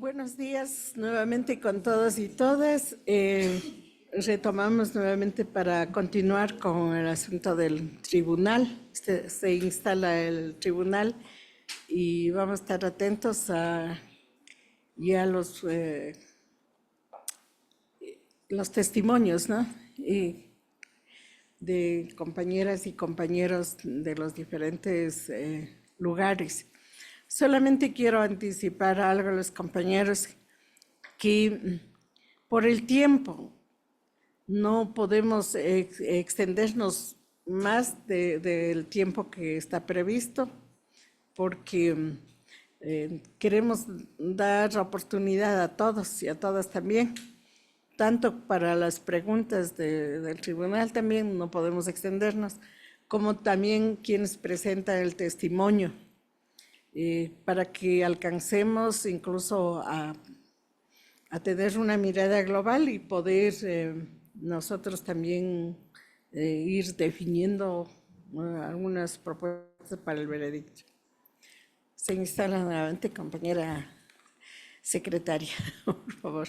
Buenos días nuevamente con todos y todas. Retomamos nuevamente para continuar con el asunto del tribunal. Se instala el tribunal y vamos a estar atentos a ya los testimonios, ¿no? Y de compañeras y compañeros de los diferentes lugares. Solamente quiero anticipar algo a los compañeros que por el tiempo no podemos extendernos más del tiempo que está previsto porque queremos dar oportunidad a todos y a todas también. Tanto para las preguntas del tribunal también no podemos extendernos, como también quienes presentan el testimonio, para que alcancemos incluso a tener una mirada global y poder nosotros también ir definiendo algunas propuestas para el veredicto. Se instala nuevamente, compañera secretaria, por favor.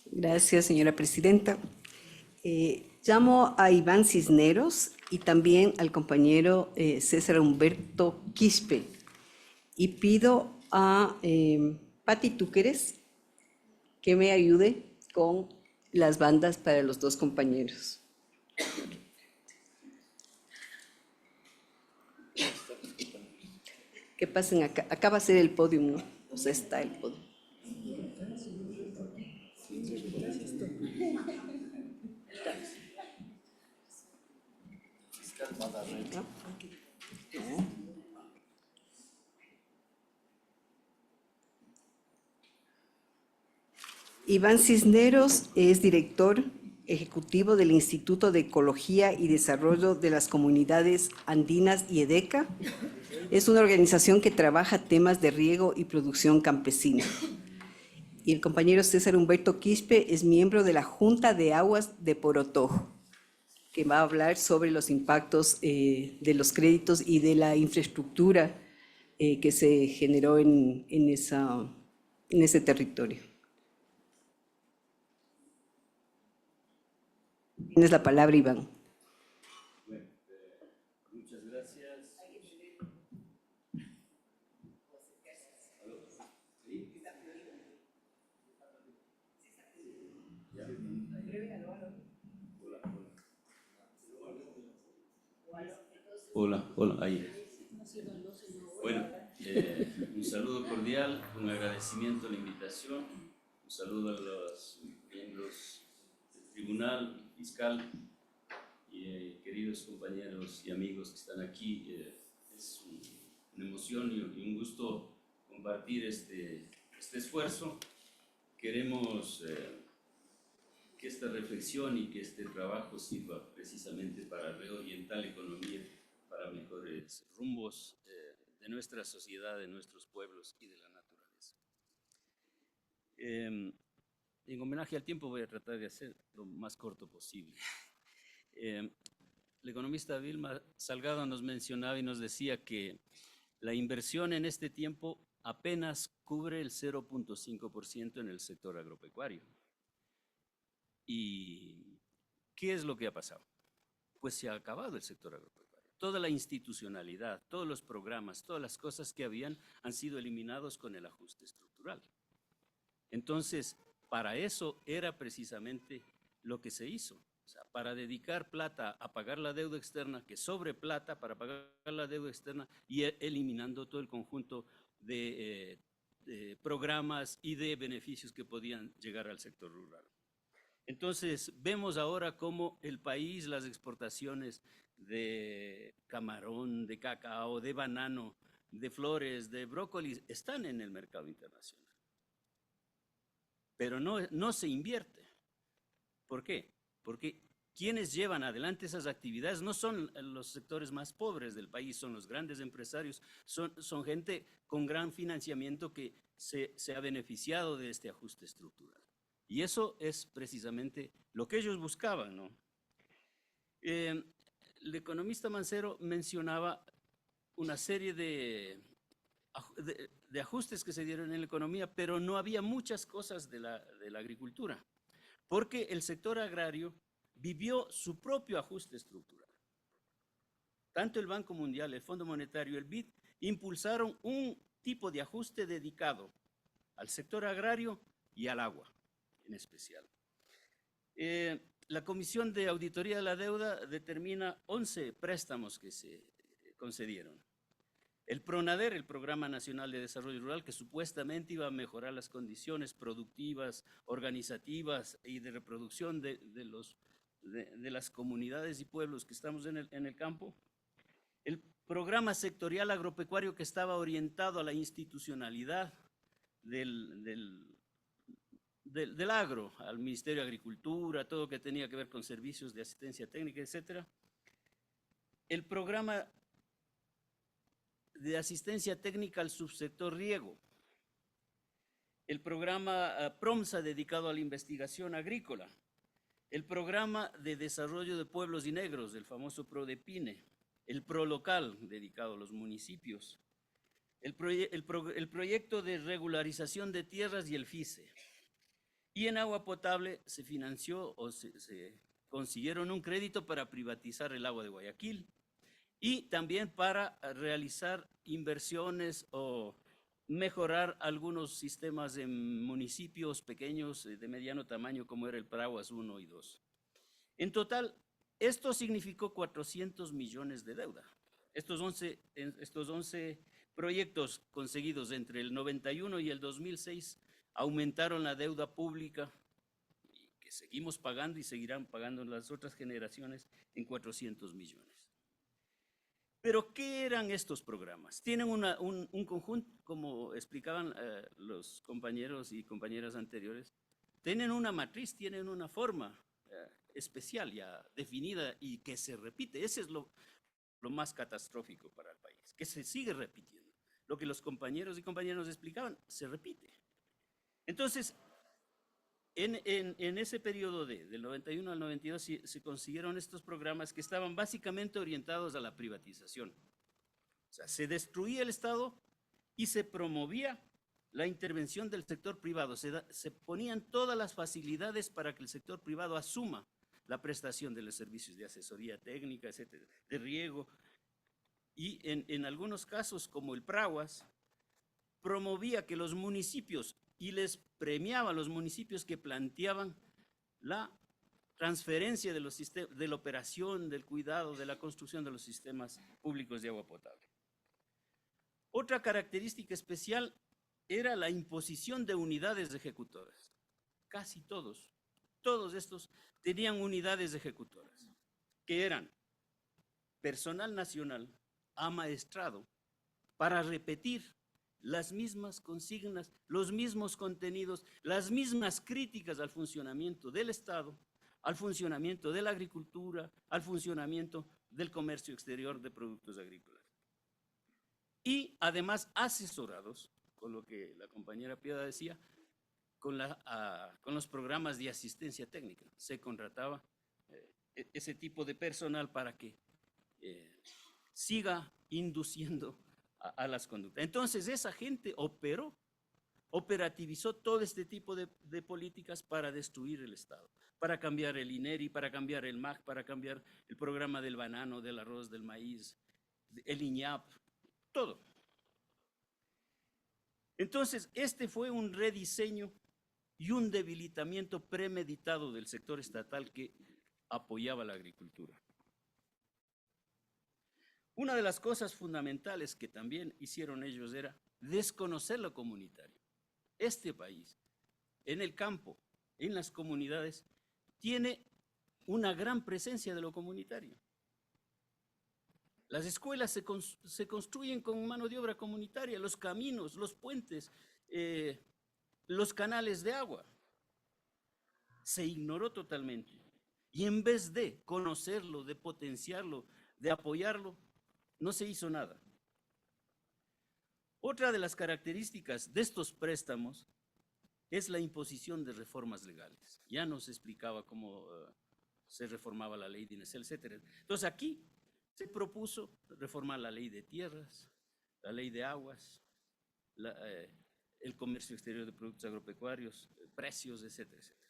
Gracias, señora presidenta. Llamo a Iván Cisneros y también al compañero César Humberto Quispe y pido a Pati Túqueres que me ayude con las bandas para los dos compañeros. Que pasen acá. Acá va a ser el podio, ¿no? O sea, está el podio. Iván Cisneros es director ejecutivo del Instituto de Ecología y Desarrollo de las Comunidades Andinas y EDECA. Es una organización que trabaja temas de riego y producción campesina. Y el compañero César Humberto Quispe es miembro de la Junta de Aguas de Porotojo, que va a hablar sobre los impactos de los créditos y de la infraestructura que se generó en ese territorio. Tienes la palabra, Iván. Bueno, muchas gracias. Hola, ahí. Bueno, un saludo cordial, un agradecimiento a la invitación, un saludo a los miembros del tribunal, fiscal y queridos compañeros y amigos que están aquí. Es una emoción y un gusto compartir este esfuerzo. Queremos que esta reflexión y que este trabajo sirva precisamente para reorientar la economía para mejores rumbos de nuestra sociedad, de nuestros pueblos y de la naturaleza. En homenaje al tiempo voy a tratar de hacer lo más corto posible. El economista Vilma Salgado nos mencionaba y nos decía que la inversión en este tiempo apenas cubre el 0.5% en el sector agropecuario. ¿Y qué es lo que ha pasado? Pues se ha acabado el sector agropecuario. Toda la institucionalidad, todos los programas, todas las cosas que habían han sido eliminados con el ajuste estructural. Entonces, para eso era precisamente lo que se hizo. O sea, para dedicar plata a pagar la deuda externa, que sobre plata para pagar la deuda externa y eliminando todo el conjunto de programas y de beneficios que podían llegar al sector rural. Entonces, vemos ahora cómo el país, las exportaciones de camarón, de cacao, de banano, de flores, de brócolis, están en el mercado internacional. Pero no se invierte. ¿Por qué? Porque quienes llevan adelante esas actividades no son los sectores más pobres del país, son los grandes empresarios, son gente con gran financiamiento que se ha beneficiado de este ajuste estructural. Y eso es precisamente lo que ellos buscaban, ¿no? El economista Mancero mencionaba una serie de de ajustes que se dieron en la economía, pero no había muchas cosas de la agricultura, porque el sector agrario vivió su propio ajuste estructural. Tanto el Banco Mundial, el Fondo Monetario, el BID, impulsaron un tipo de ajuste dedicado al sector agrario y al agua en especial. La Comisión de Auditoría de la Deuda determina 11 préstamos que se concedieron. El PRONADER, el Programa Nacional de Desarrollo Rural, que supuestamente iba a mejorar las condiciones productivas, organizativas y de reproducción de las comunidades y pueblos que estamos en el campo. El Programa Sectorial Agropecuario, que estaba orientado a la institucionalidad del agro, al Ministerio de Agricultura, todo lo que tenía que ver con servicios de asistencia técnica, etc. El Programa de Asistencia Técnica al Subsector Riego, el Programa PROMSA dedicado a la investigación agrícola, el Programa de Desarrollo de Pueblos y Negros, el famoso PRODEPINE, el PROLOCAL dedicado a los municipios, el proyecto de regularización de tierras y el FICE. Y en agua potable se financió o se consiguieron un crédito para privatizar el agua de Guayaquil y también para realizar inversiones o mejorar algunos sistemas en municipios pequeños de mediano tamaño como era el Paraguas 1 y 2. En total, esto significó 400 millones de deuda. Estos 11 proyectos conseguidos entre el 91 y el 2006 aumentaron la deuda pública que seguimos pagando y seguirán pagando las otras generaciones en 400 millones. Pero, ¿qué eran estos programas? Tienen un conjunto, como explicaban los compañeros y compañeras anteriores, tienen una matriz, tienen una forma especial ya definida y que se repite. Ese es lo más catastrófico para el país, que se sigue repitiendo. Lo que los compañeros y compañeras nos explicaban, se repite. Entonces, en ese periodo del 91 al 92 se consiguieron estos programas que estaban básicamente orientados a la privatización. O sea, se destruía el Estado y se promovía la intervención del sector privado. Se ponían todas las facilidades para que el sector privado asuma la prestación de los servicios de asesoría técnica, etcétera, de riego. Y en algunos casos, como el Praguas, promovía que los municipios y les premiaba a los municipios que planteaban la transferencia de la operación, del cuidado, de la construcción de los sistemas públicos de agua potable. Otra característica especial era la imposición de unidades ejecutoras. Casi todos estos tenían unidades ejecutoras, que eran personal nacional amaestrado para repetir las mismas consignas, los mismos contenidos, las mismas críticas al funcionamiento del Estado, al funcionamiento de la agricultura, al funcionamiento del comercio exterior de productos agrícolas. Y además asesorados, con lo que la compañera Piedad decía, con los programas de asistencia técnica. Se contrataba ese tipo de personal para que siga induciendo a las conductas. Entonces, esa gente operativizó todo este tipo de políticas para destruir el Estado, para cambiar el INERI, para cambiar el MAC, para cambiar el programa del banano, del arroz, del maíz, el IñAP, todo. Entonces, este fue un rediseño y un debilitamiento premeditado del sector estatal que apoyaba la agricultura. Una de las cosas fundamentales que también hicieron ellos era desconocer lo comunitario. Este país, en el campo, en las comunidades, tiene una gran presencia de lo comunitario. Las escuelas se construyen con mano de obra comunitaria, los caminos, los puentes, los canales de agua. Se ignoró totalmente. Y en vez de conocerlo, de potenciarlo, de apoyarlo, no se hizo nada. Otra de las características de estos préstamos es la imposición de reformas legales. Ya nos explicaba cómo se reformaba la ley de INESEL, etc. Entonces aquí se propuso reformar la ley de tierras, la ley de aguas, el comercio exterior de productos agropecuarios, precios, etcétera, etcétera.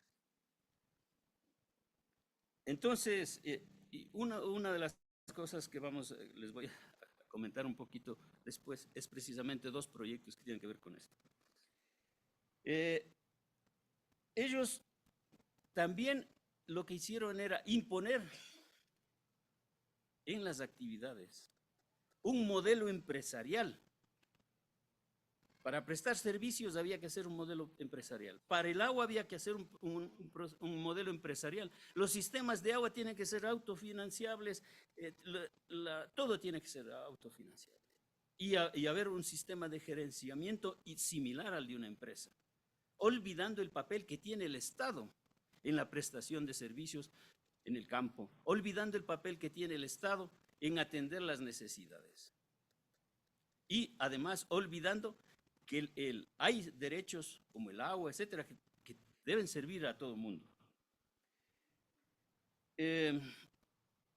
Entonces, y una de las cosas que les voy a comentar un poquito después es precisamente dos proyectos que tienen que ver con esto. Ellos también lo que hicieron era imponer en las actividades un modelo empresarial. Para prestar servicios había que hacer un modelo empresarial. Para el agua había que hacer un modelo empresarial. Los sistemas de agua tienen que ser autofinanciables, todo tiene que ser autofinanciable. Y haber un sistema de gerenciamiento similar al de una empresa, olvidando el papel que tiene el Estado en la prestación de servicios en el campo, olvidando el papel que tiene el Estado en atender las necesidades. Y además olvidando que hay derechos como el agua, etcétera, que deben servir a todo el mundo.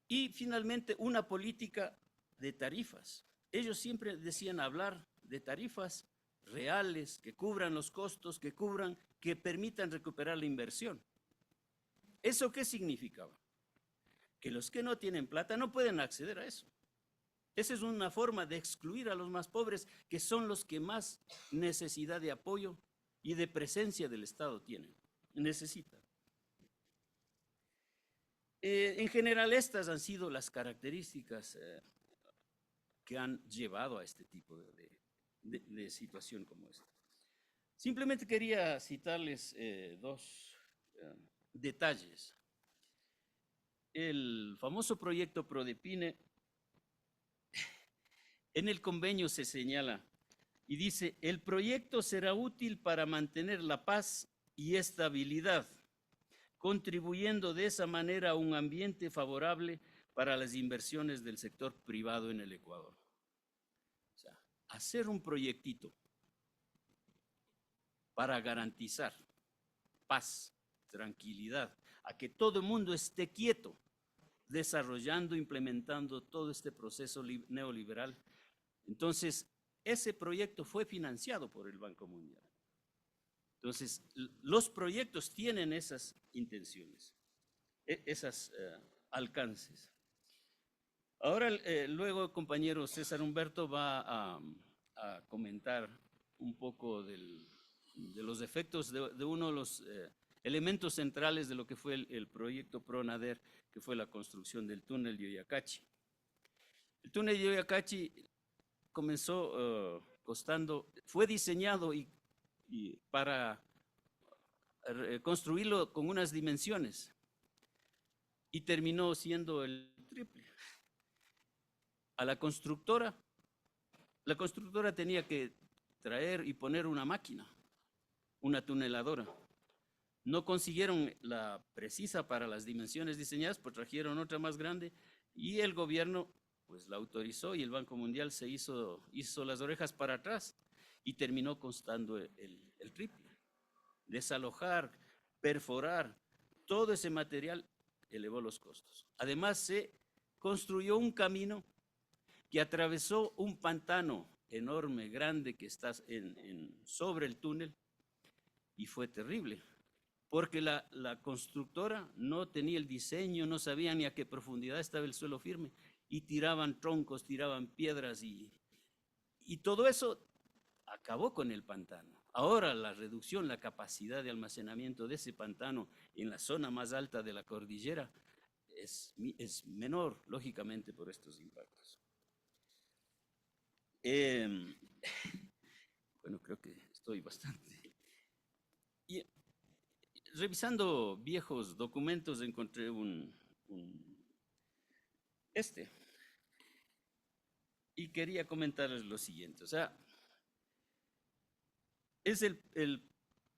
Y finalmente una política de tarifas. Ellos siempre decían hablar de tarifas reales, que cubran los costos, que permitan recuperar la inversión. ¿Eso qué significaba? Que los que no tienen plata no pueden acceder a eso. Esa es una forma de excluir a los más pobres, que son los que más necesidad de apoyo y de presencia del Estado necesitan. En general, estas han sido las características que han llevado a este tipo de situación como esta. Simplemente quería citarles dos detalles. El famoso proyecto Prodepine, en el convenio se señala y dice: el proyecto será útil para mantener la paz y estabilidad, contribuyendo de esa manera a un ambiente favorable para las inversiones del sector privado en el Ecuador. O sea, hacer un proyectito para garantizar paz, tranquilidad, a que todo el mundo esté quieto, desarrollando, implementando todo este proceso neoliberal. Entonces, ese proyecto fue financiado por el Banco Mundial. Entonces, los proyectos tienen esas intenciones, esos alcances. Ahora, luego, compañero César Humberto va a comentar un poco de los efectos de uno de los elementos centrales de lo que fue el proyecto PRONADER, que fue la construcción del túnel de Oyacachi. El túnel de Oyacachi comenzó fue diseñado para construirlo con unas dimensiones y terminó siendo el triple. A la constructora tenía que traer y poner una máquina, una tuneladora. No consiguieron la precisa para las dimensiones diseñadas, pues trajeron otra más grande y el gobierno pues la autorizó y el Banco Mundial hizo las orejas para atrás y terminó costando el triple. Desalojar, perforar, todo ese material elevó los costos. Además, se construyó un camino que atravesó un pantano enorme, grande, que está sobre el túnel, y fue terrible, porque la constructora no tenía el diseño, no sabía ni a qué profundidad estaba el suelo firme, y tiraban troncos, tiraban piedras, y todo eso acabó con el pantano. Ahora la reducción, la capacidad de almacenamiento de ese pantano en la zona más alta de la cordillera es menor, lógicamente, por estos impactos. Bueno, creo que estoy bastante. Y revisando viejos documentos encontré y quería comentarles lo siguiente. O sea, es el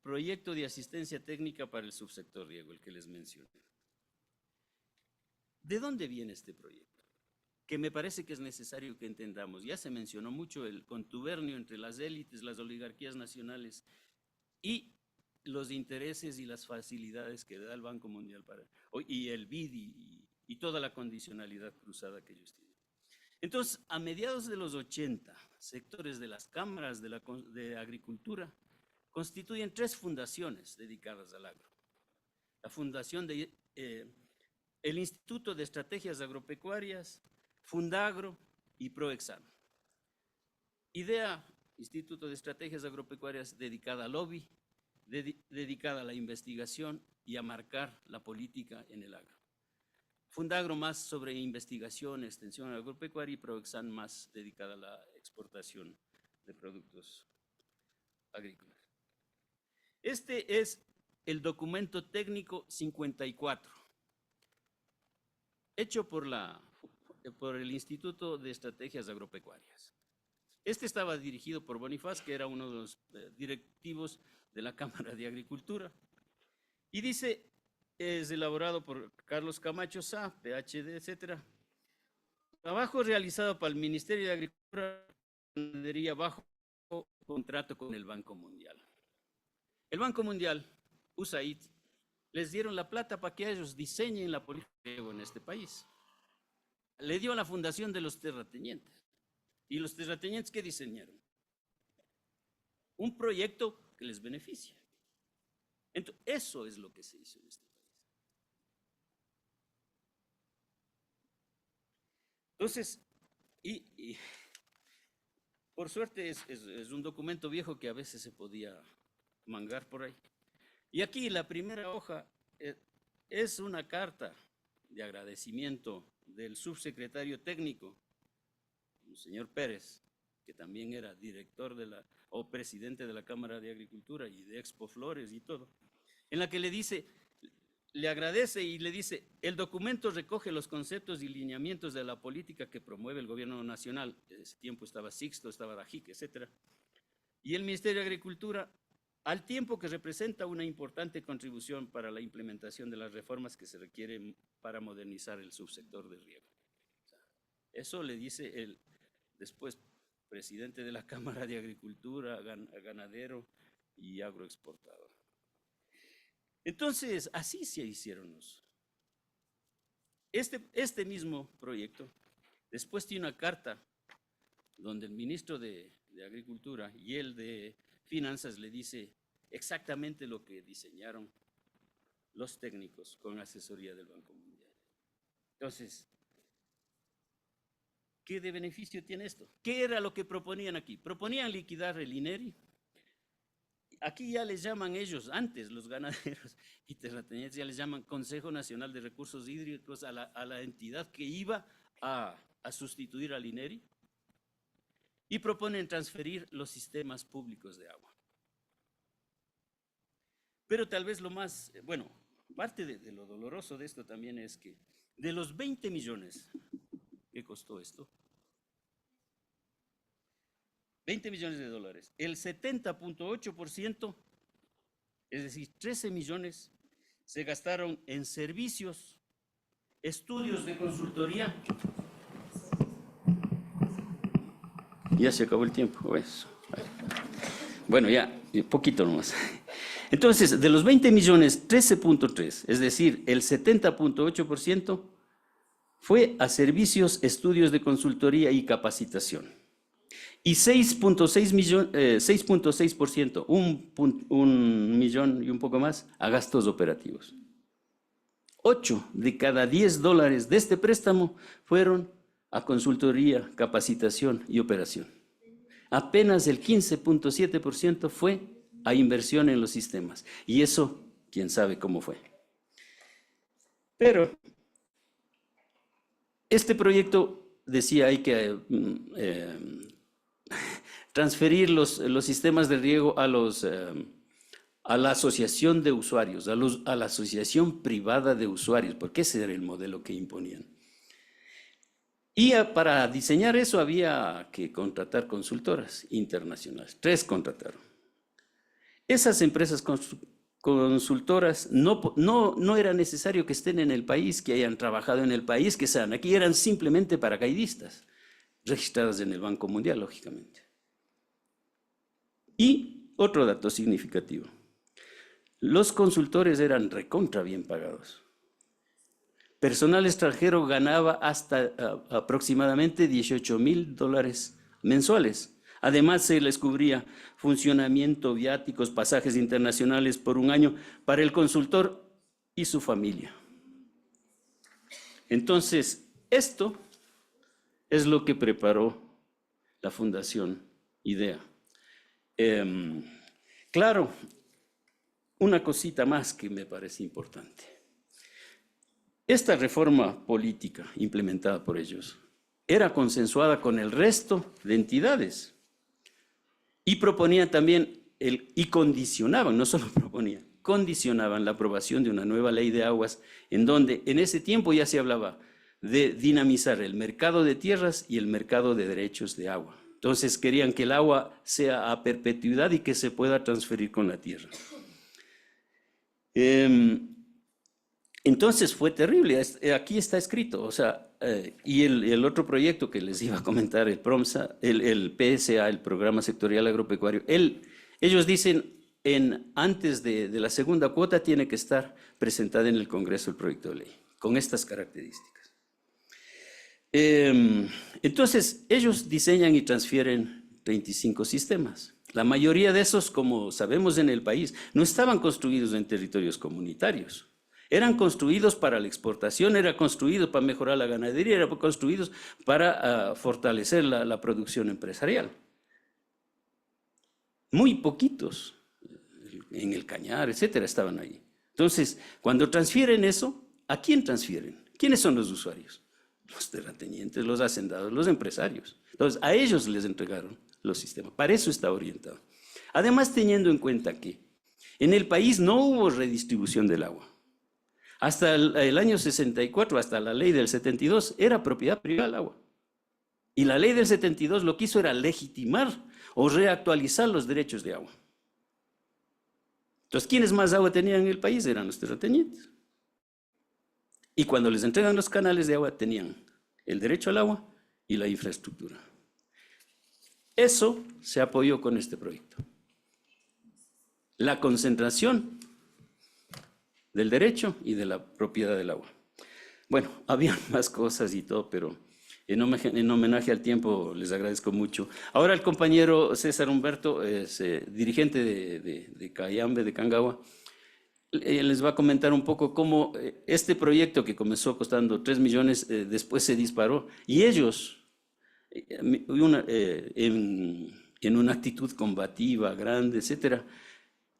proyecto de asistencia técnica para el subsector riego, el que les mencioné. ¿De dónde viene este proyecto? Que me parece que es necesario que entendamos. Ya se mencionó mucho el contubernio entre las élites, las oligarquías nacionales y los intereses y las facilidades que da el Banco Mundial y el BID y toda la condicionalidad cruzada que ellos tienen. Entonces, a mediados de los 80, sectores de las cámaras de agricultura constituyen 3 fundaciones dedicadas al agro. La fundación el Instituto de Estrategias Agropecuarias, Fundagro y Proexan. IDEA, Instituto de Estrategias Agropecuarias, dedicada al lobby, dedicada a la investigación y a marcar la política en el agro. Fundagro más sobre investigación, extensión agropecuaria y Proexan más dedicada a la exportación de productos agrícolas. Este es el documento técnico 54, hecho por el Instituto de Estrategias Agropecuarias. Este estaba dirigido por Bonifaz, que era uno de los directivos de la Cámara de Agricultura. Y dice, es elaborado por Carlos Camacho Sá, PhD, etc. Trabajo realizado para el Ministerio de Agricultura bajo contrato con el Banco Mundial. El Banco Mundial, USAID, les dieron la plata para que ellos diseñen la política en este país. Le dio a la fundación de los terratenientes. ¿Y los terratenientes qué diseñaron? Un proyecto que les beneficia. Entonces, eso es lo que se hizo en este país. Entonces, por suerte es un documento viejo que a veces se podía mangar por ahí. Y aquí la primera hoja es una carta de agradecimiento del subsecretario técnico, el señor Pérez, que también era director o presidente de la Cámara de Agricultura y de Expo Flores y todo, en la que le agradece y le dice, el documento recoge los conceptos y lineamientos de la política que promueve el gobierno nacional. En ese tiempo estaba Sixto, estaba Dajic, etc. Y el Ministerio de Agricultura, al tiempo que representa una importante contribución para la implementación de las reformas que se requieren para modernizar el subsector de riego. Eso le dice el después presidente de la Cámara de Agricultura, ganadero y agroexportador. Entonces, así se hicieron este mismo proyecto. Después tiene una carta donde el ministro de Agricultura y el de Finanzas le dice exactamente lo que diseñaron los técnicos con asesoría del Banco Mundial. Entonces, ¿qué de beneficio tiene esto? ¿Qué era lo que proponían aquí? Proponían liquidar el INERI. Aquí ya les llaman ellos, antes los ganaderos y terratenientes, ya les llaman Consejo Nacional de Recursos Hídricos a la entidad que iba a sustituir al INERI, y proponen transferir los sistemas públicos de agua. Pero tal vez lo más, bueno, parte de lo doloroso de esto también es que de los 20 millones que costó esto, 20 millones de dólares, el 70.8%, es decir, 13 millones, se gastaron en servicios, estudios de consultoría. Ya se acabó el tiempo, eso. Bueno, ya, poquito nomás. Entonces, de los 20 millones, 13.3, es decir, el 70.8% fue a servicios, estudios de consultoría y capacitación. Y 6.6%, un millón y un poco más, a gastos operativos. 8 de cada 10 dólares de este préstamo fueron a consultoría, capacitación y operación. Apenas el 15.7% fue a inversión en los sistemas. Y eso, quién sabe cómo fue. Pero este proyecto decía hay que transferir los sistemas de riego a la asociación de usuarios, a la asociación privada de usuarios, porque ese era el modelo que imponían. Y para diseñar eso había que contratar consultoras internacionales. 3 contrataron. Esas empresas consultoras no era necesario que estén en el país, que hayan trabajado en el país, que sean aquí, eran simplemente paracaidistas, registradas en el Banco Mundial, lógicamente. Y otro dato significativo. Los consultores eran recontra bien pagados. Personal extranjero ganaba hasta aproximadamente $18,000 mensuales. Además, se les cubría funcionamiento, viáticos, pasajes internacionales por un año para el consultor y su familia. Entonces, esto es lo que preparó la Fundación IDEA. Claro, una cosita más que me parece importante. Esta reforma política implementada por ellos era consensuada con el resto de entidades y proponían también, y condicionaban, no solo proponían, condicionaban la aprobación de una nueva ley de aguas en donde en ese tiempo ya se hablaba de dinamizar el mercado de tierras y el mercado de derechos de agua. Entonces querían que el agua sea a perpetuidad y que se pueda transferir con la tierra. Entonces fue terrible, aquí está escrito, o sea, y el otro proyecto que les iba a comentar, el PROMSA, el PSA, el Programa Sectorial Agropecuario, ellos dicen, antes de la segunda cuota tiene que estar presentada en el Congreso el proyecto de ley, con estas características. Entonces, ellos diseñan y transfieren 25 sistemas. La mayoría de esos, como sabemos en el país, no estaban construidos en territorios comunitarios. Eran construidos para la exportación, eran construidos para mejorar la ganadería, eran construidos para fortalecer la producción empresarial. Muy poquitos, en el Cañar, etcétera, estaban ahí. Entonces, cuando transfieren eso, ¿a quién transfieren? ¿Quiénes son los usuarios? Los terratenientes, los hacendados, los empresarios. Entonces, a ellos les entregaron los sistemas. Para eso está orientado. Además, teniendo en cuenta que en el país no hubo redistribución del agua. Hasta el año 64, hasta la ley del 72, era propiedad privada el agua. Y la ley del 72 lo que hizo era legitimar o reactualizar los derechos de agua. Entonces, ¿quiénes más agua tenían en el país? Eran los terratenientes. Y cuando les entregan los canales de agua, tenían el derecho al agua y la infraestructura. Eso se apoyó con este proyecto. La concentración del derecho y de la propiedad del agua. Bueno, había más cosas y todo, pero en homenaje al tiempo les agradezco mucho. Ahora el compañero César Humberto es dirigente de Cayambe, de Cangagua. Les va a comentar un poco cómo este proyecto que comenzó costando 3 millones, después se disparó. Y ellos, en una actitud combativa, grande, etcétera,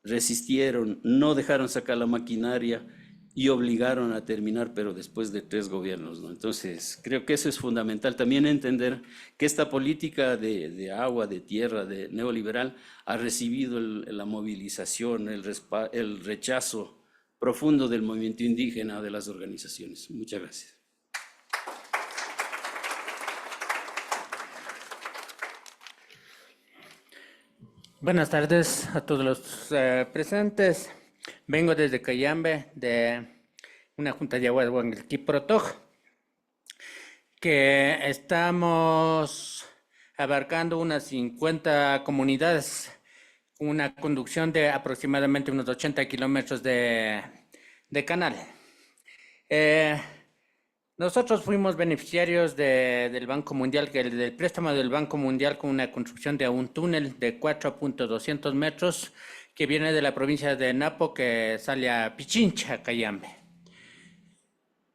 resistieron, no dejaron sacar la maquinaria y obligaron a terminar, pero después de 3 gobiernos, ¿no? Entonces, creo que eso es fundamental también entender que esta política de agua, de tierra, de neoliberal, ha recibido la movilización, el rechazo profundo del movimiento indígena, de las organizaciones. Muchas gracias. Buenas tardes a todos los presentes. Vengo desde Cayambe, de una junta de aguas Huanquilquí-Protoj, que estamos abarcando unas 50 comunidades, una conducción de aproximadamente unos 80 kilómetros de canal. Nosotros fuimos beneficiarios del Banco Mundial, del préstamo del Banco Mundial con una construcción de un túnel de 4.200 metros que viene de la provincia de Napo, que sale a Pichincha, Cayambe.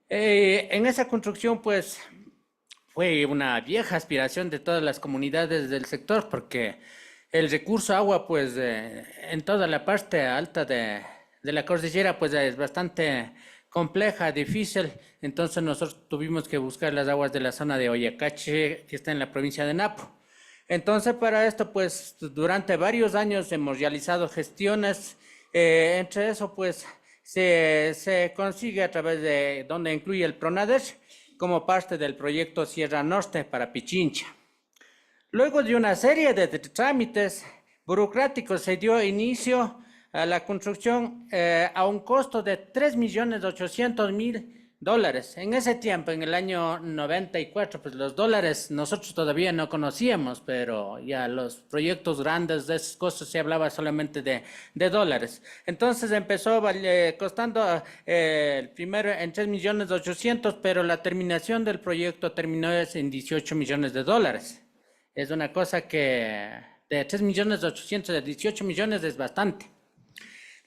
En esa construcción, pues, fue una vieja aspiración de todas las comunidades del sector, porque el recurso agua, pues, en toda la parte alta de la cordillera, pues, es bastante compleja, difícil. Entonces nosotros tuvimos que buscar las aguas de la zona de Oyacache, que está en la provincia de Napo. Entonces, para esto, pues, durante varios años hemos realizado gestiones. Entre eso, pues, se consigue a través de donde incluye el PRONADER como parte del proyecto Sierra Norte para Pichincha. Luego de una serie de trámites burocráticos se dio inicio a la construcción a un costo de 3.800.000 dólares. En ese tiempo, en el año 94, pues los dólares nosotros todavía no conocíamos, pero ya los proyectos grandes de esas cosas se hablaba solamente de dólares. Entonces empezó costando el primero en 3.800.000, pero la terminación del proyecto terminó en 18 millones de dólares. Es una cosa que de 3.800.000 a 18 millones es bastante.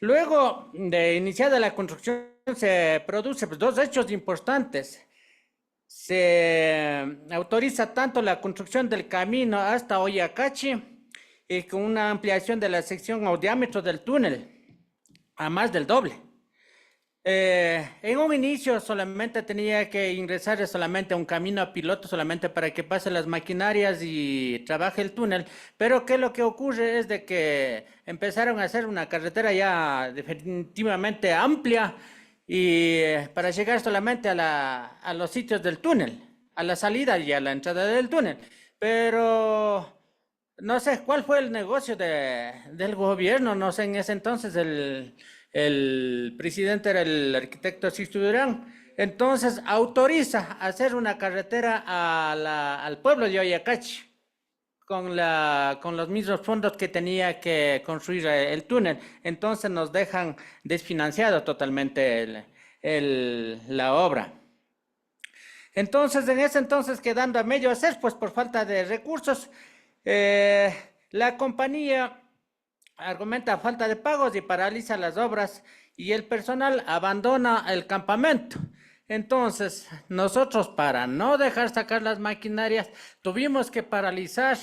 Luego de iniciada la construcción se producen pues, dos hechos importantes. Se autoriza tanto la construcción del camino hasta Oyacachi y con una ampliación de la sección o diámetro del túnel a más del doble. En un inicio solamente tenía que ingresar solamente a un camino piloto solamente para que pasen las maquinarias y trabaje el túnel, pero que lo que ocurre es de que empezaron a hacer una carretera ya definitivamente amplia y para llegar solamente a los sitios del túnel, a la salida y a la entrada del túnel, pero no sé cuál fue el negocio del gobierno, no sé, en ese entonces el presidente era el arquitecto Sixto Durán, entonces autoriza hacer una carretera al pueblo de Oyacachi con los mismos fondos que tenía que construir el túnel. Entonces nos dejan desfinanciado totalmente la obra. Entonces, en ese entonces, quedando a medio hacer, pues por falta de recursos, la compañía argumenta falta de pagos y paraliza las obras y el personal abandona el campamento. Entonces, nosotros para no dejar sacar las maquinarias, tuvimos que paralizar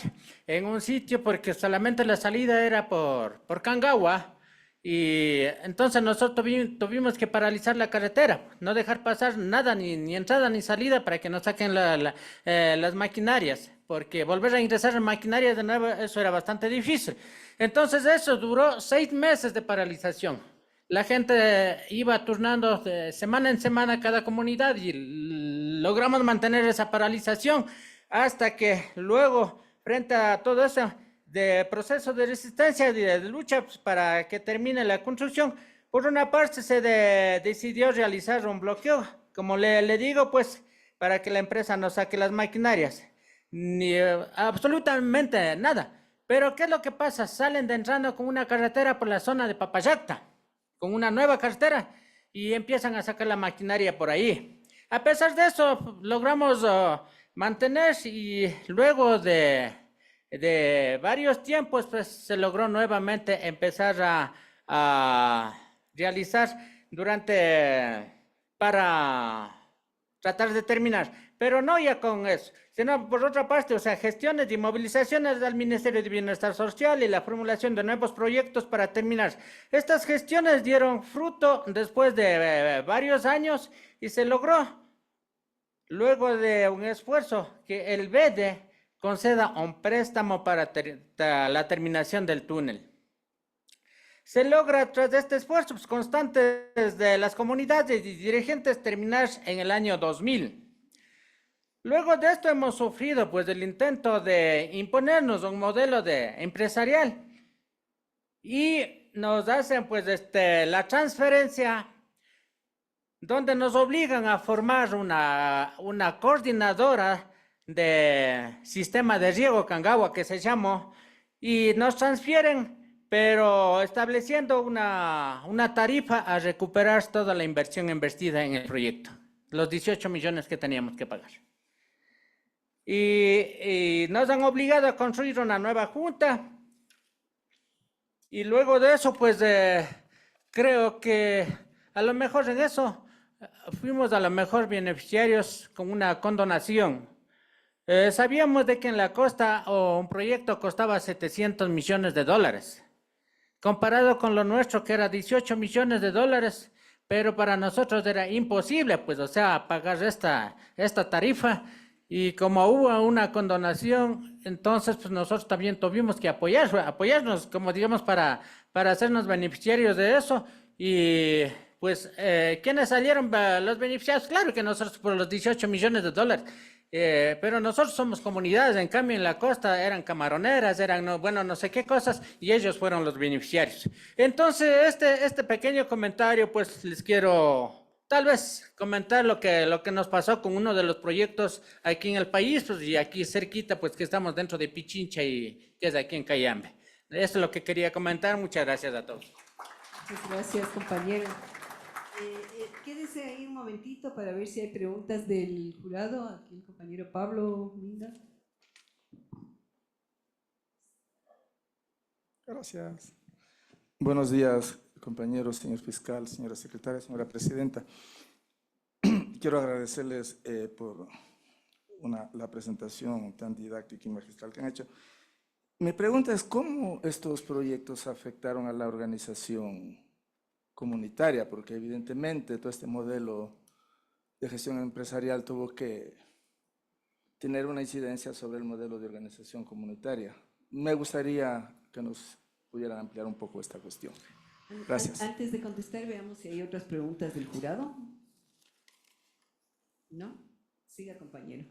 en un sitio porque solamente la salida era por Cangagua y entonces nosotros tuvimos que paralizar la carretera, no dejar pasar nada, ni entrada ni salida para que no saquen las maquinarias, porque volver a ingresar en maquinarias de nuevo, eso era bastante difícil. Entonces eso duró 6 meses de paralización. La gente iba turnando de semana en semana cada comunidad y logramos mantener esa paralización hasta que luego, frente a todo eso de proceso de resistencia y de lucha pues, para que termine la construcción, por una parte se decidió realizar un bloqueo, como le digo, pues para que la empresa no saque las maquinarias, ni absolutamente nada. Pero ¿qué es lo que pasa? Salen entrando con una carretera por la zona de Papayacta, con una nueva carretera, y empiezan a sacar la maquinaria por ahí. A pesar de eso, logramos mantener y luego de varios tiempos, pues se logró nuevamente empezar a realizar para tratar de terminar. Pero no ya con eso, sino por otra parte, o sea, gestiones y movilizaciones del Ministerio de Bienestar Social y la formulación de nuevos proyectos para terminar. Estas gestiones dieron fruto después de varios años y se logró, luego de un esfuerzo, que el BEDE conceda un préstamo para la terminación del túnel. Se logra, tras este esfuerzo constantes de las comunidades y dirigentes, terminar en el año 2000. Luego de esto hemos sufrido pues el intento de imponernos un modelo empresarial y nos hacen pues la transferencia donde nos obligan a formar una coordinadora de sistema de riego Cangagua que se llamó y nos transfieren pero estableciendo una tarifa a recuperar toda la inversión invertida en el proyecto, los 18 millones que teníamos que pagar. Y nos han obligado a construir una nueva junta y luego de eso pues creo que a lo mejor en eso fuimos a lo mejor beneficiarios con una condonación. Sabíamos de que en la costa un proyecto costaba 700 millones de dólares, comparado con lo nuestro que era 18 millones de dólares, pero para nosotros era imposible, pues, o sea, pagar esta tarifa. Y como hubo una condonación, entonces pues nosotros también tuvimos que apoyarnos, como digamos, para hacernos beneficiarios de eso. Y pues, ¿quiénes salieron los beneficiarios? Claro que nosotros por los 18 millones de dólares. Pero nosotros somos comunidades, en cambio en la costa eran camaroneras, no sé qué cosas, y ellos fueron los beneficiarios. Entonces, este pequeño comentario, pues les quiero tal vez comentar lo que nos pasó con uno de los proyectos aquí en el país, pues, y aquí cerquita, pues que estamos dentro de Pichincha y que es aquí en Cayambe. Eso es lo que quería comentar. Muchas gracias a todos. Muchas gracias, compañero. Quédese ahí un momentito para ver si hay preguntas del jurado. Aquí el compañero Pablo Minda. Gracias. Buenos días, compañeros, señor fiscal, señora secretaria, señora presidenta. Quiero agradecerles por la presentación tan didáctica y magistral que han hecho. Mi pregunta es, ¿cómo estos proyectos afectaron a la organización comunitaria? Porque evidentemente todo este modelo de gestión empresarial tuvo que tener una incidencia sobre el modelo de organización comunitaria. Me gustaría que nos pudieran ampliar un poco esta cuestión. Gracias. Antes de contestar, veamos si hay otras preguntas del jurado. ¿No? Siga, compañero.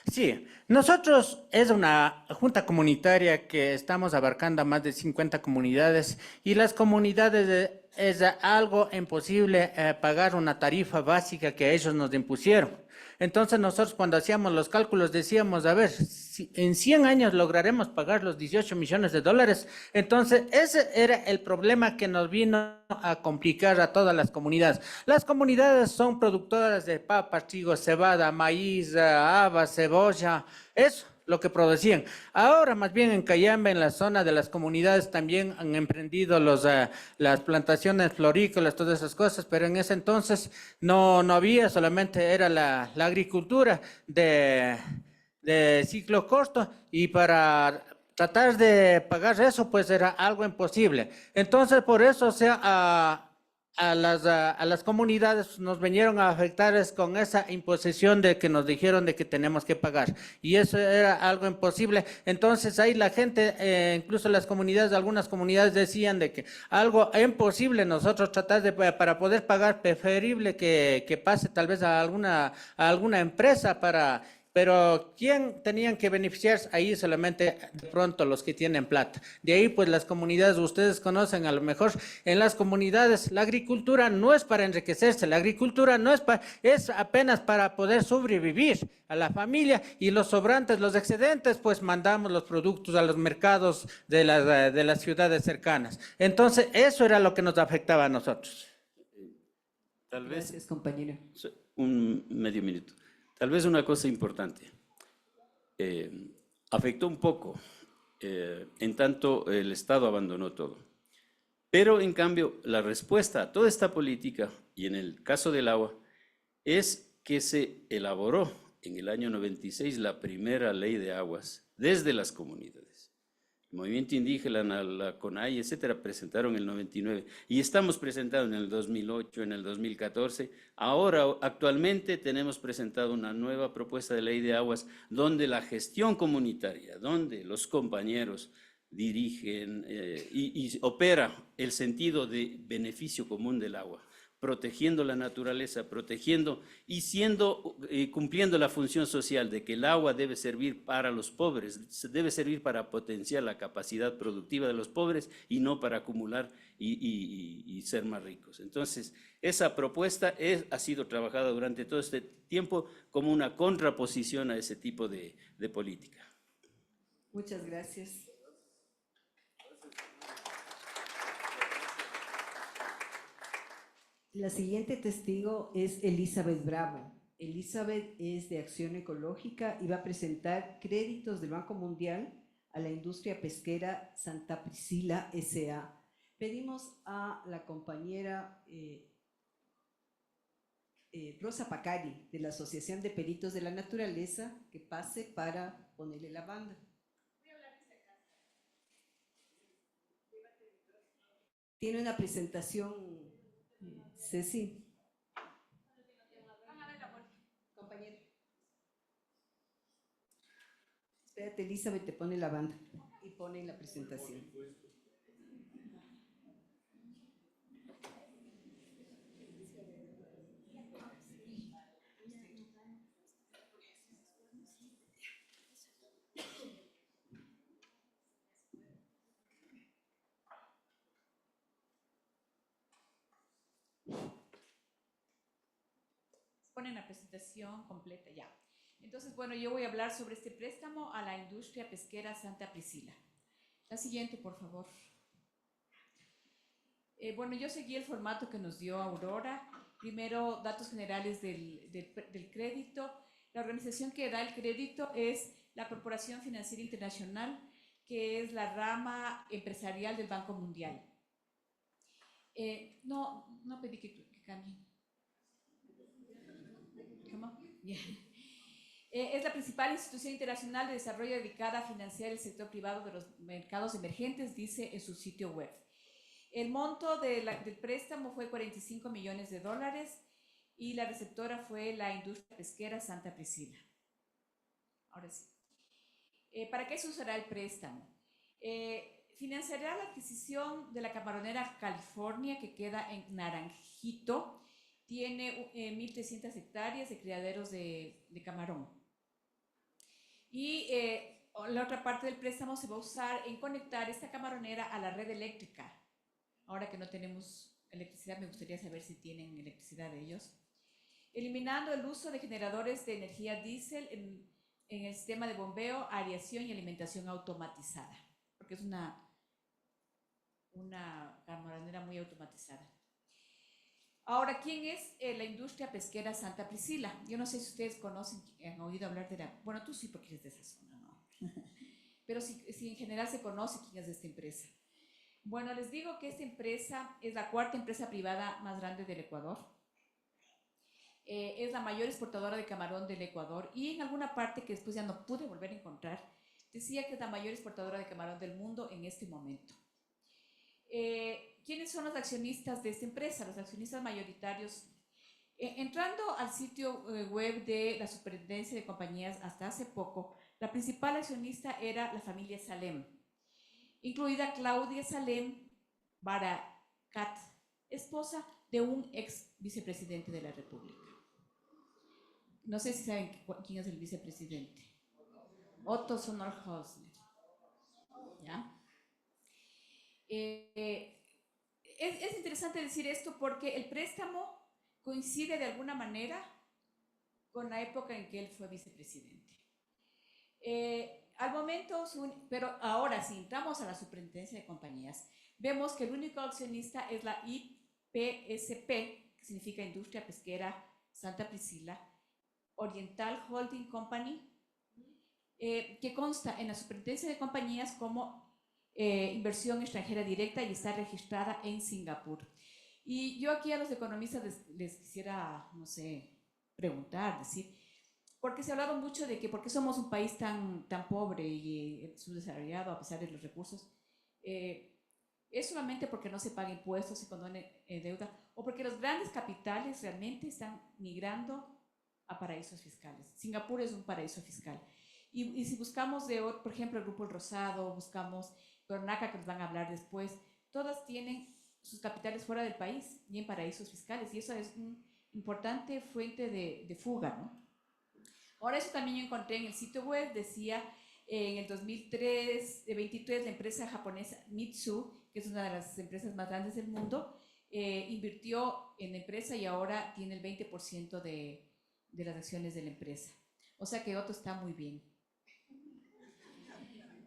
Sí, nosotros es una junta comunitaria que estamos abarcando a más de 50 comunidades y las comunidades es algo imposible pagar una tarifa básica que ellos nos impusieron. Entonces nosotros cuando hacíamos los cálculos decíamos, a ver, si en 100 años lograremos pagar los 18 millones de dólares. Entonces ese era el problema que nos vino a complicar a todas las comunidades. Las comunidades son productoras de papas, trigo, cebada, maíz, habas, cebolla, eso lo que producían. Ahora más bien en Cayambe, en la zona de las comunidades también han emprendido las plantaciones florícolas, todas esas cosas, pero en ese entonces no había, solamente era la agricultura de ciclo corto y para tratar de pagar eso pues era algo imposible. Entonces por eso, o sea, a las comunidades nos vinieron a afectar con esa imposición de que nos dijeron de que tenemos que pagar y eso era algo imposible. Entonces ahí la gente, incluso las comunidades, algunas comunidades decían de que algo imposible nosotros tratar de, para poder pagar, preferible que pase tal vez a alguna empresa para... Pero ¿quién tenían que beneficiarse? Ahí solamente de pronto los que tienen plata. De ahí pues las comunidades, ustedes conocen a lo mejor, en las comunidades la agricultura no es para enriquecerse, la agricultura no es apenas para poder sobrevivir a la familia y los sobrantes, los excedentes, pues mandamos los productos a los mercados de las ciudades cercanas. Entonces eso era lo que nos afectaba a nosotros. Tal vez Gracias, compañero. un medio minuto. Tal vez una cosa importante, afectó un poco, en tanto el Estado abandonó todo. Pero en cambio, la respuesta a toda esta política, y en el caso del agua, es que se elaboró en el año 96 la primera ley de aguas desde las comunidades. El movimiento indígena, la CONAI, etcétera, presentaron en el 99 y estamos presentando en el 2008, en el 2014. Ahora, actualmente tenemos presentado una nueva propuesta de ley de aguas donde la gestión comunitaria, donde los compañeros dirigen y opera el sentido de beneficio común del agua, protegiendo la naturaleza, protegiendo y cumpliendo la función social de que el agua debe servir para los pobres, debe servir para potenciar la capacidad productiva de los pobres y no para acumular y ser más ricos. Entonces, esa propuesta ha sido trabajada durante todo este tiempo como una contraposición a ese tipo de política. Muchas gracias. La siguiente testigo es Elizabeth Bravo. Elizabeth es de Acción Ecológica y va a presentar créditos del Banco Mundial a la industria pesquera Santa Priscila S.A. Pedimos a la compañera Rosa Pacari de la Asociación de Peritos de la Naturaleza que pase para ponerle la banda. Tiene una presentación... Ceci. Compañero. Espérate, Elizabeth te pone la banda y pone la presentación. ponen la presentación completa ya. Entonces, bueno, yo voy a hablar sobre este préstamo a la industria pesquera Santa Priscila. La siguiente, por favor. Bueno, yo seguí el formato que nos dio Aurora. Primero, datos generales del crédito. La organización que da el crédito es la Corporación Financiera Internacional, que es la rama empresarial del Banco Mundial. No pedí que cambien. ¿Cómo? Yeah. Es la principal institución internacional de desarrollo dedicada a financiar el sector privado de los mercados emergentes, dice en su sitio web. El monto del préstamo fue $45 millones y la receptora fue la industria pesquera Santa Priscila. Ahora sí. ¿Para qué se usará el préstamo? Financiará la adquisición de la camaronera California, que queda en Naranjito. Tiene 1.300 hectáreas de criaderos de camarón. Y la otra parte del préstamo se va a usar en conectar esta camaronera a la red eléctrica. Ahora que no tenemos electricidad, me gustaría saber si tienen electricidad de ellos. Eliminando el uso de generadores de energía diésel en el sistema de bombeo, aireación y alimentación automatizada, porque es una camaronera muy automatizada. Ahora, ¿quién es la industria pesquera Santa Priscila? Yo no sé si ustedes conocen, han oído hablar de la... Bueno, tú sí, porque eres de esa zona, ¿no? Pero si en general se conoce quién es de esta empresa. Bueno, les digo que esta empresa es la cuarta empresa privada más grande del Ecuador. Es la mayor exportadora de camarón del Ecuador y en alguna parte que después ya no pude volver a encontrar, decía que es la mayor exportadora de camarón del mundo en este momento. ¿Quiénes son los accionistas de esta empresa? Los accionistas mayoritarios. Entrando al sitio web de la Superintendencia de Compañías hasta hace poco, la principal accionista era la familia Salem, incluida Claudia Salem Barakat, esposa de un ex vicepresidente de la República. No sé si saben quién es el vicepresidente. Otto Sondershausen. ¿Ya? Es interesante decir esto porque el préstamo coincide de alguna manera con la época en que él fue vicepresidente. Al momento, pero ahora si entramos a la Superintendencia de Compañías, vemos que el único accionista es la IPSP, que significa Industria Pesquera Santa Priscila, Oriental Holding Company, que consta en la Superintendencia de Compañías como inversión extranjera directa y está registrada en Singapur. Y yo aquí a los economistas les quisiera, no sé, preguntar, decir, porque se ha hablado mucho de que por qué somos un país tan pobre y subdesarrollado a pesar de los recursos, es solamente porque no se paga impuestos, se condone deuda, o porque los grandes capitales realmente están migrando a paraísos fiscales. Singapur es un paraíso fiscal. Y si buscamos, por ejemplo, el Grupo El Rosado, buscamos Cornaca, que nos van a hablar después, todas tienen sus capitales fuera del país y en paraísos fiscales, y eso es una importante fuente de fuga, ¿no? Ahora, eso también yo encontré en el sitio web, decía, en el 2023, la empresa japonesa Mitsu, que es una de las empresas más grandes del mundo, invirtió en la empresa y ahora tiene el 20% de las acciones de la empresa. O sea que Otto está muy bien.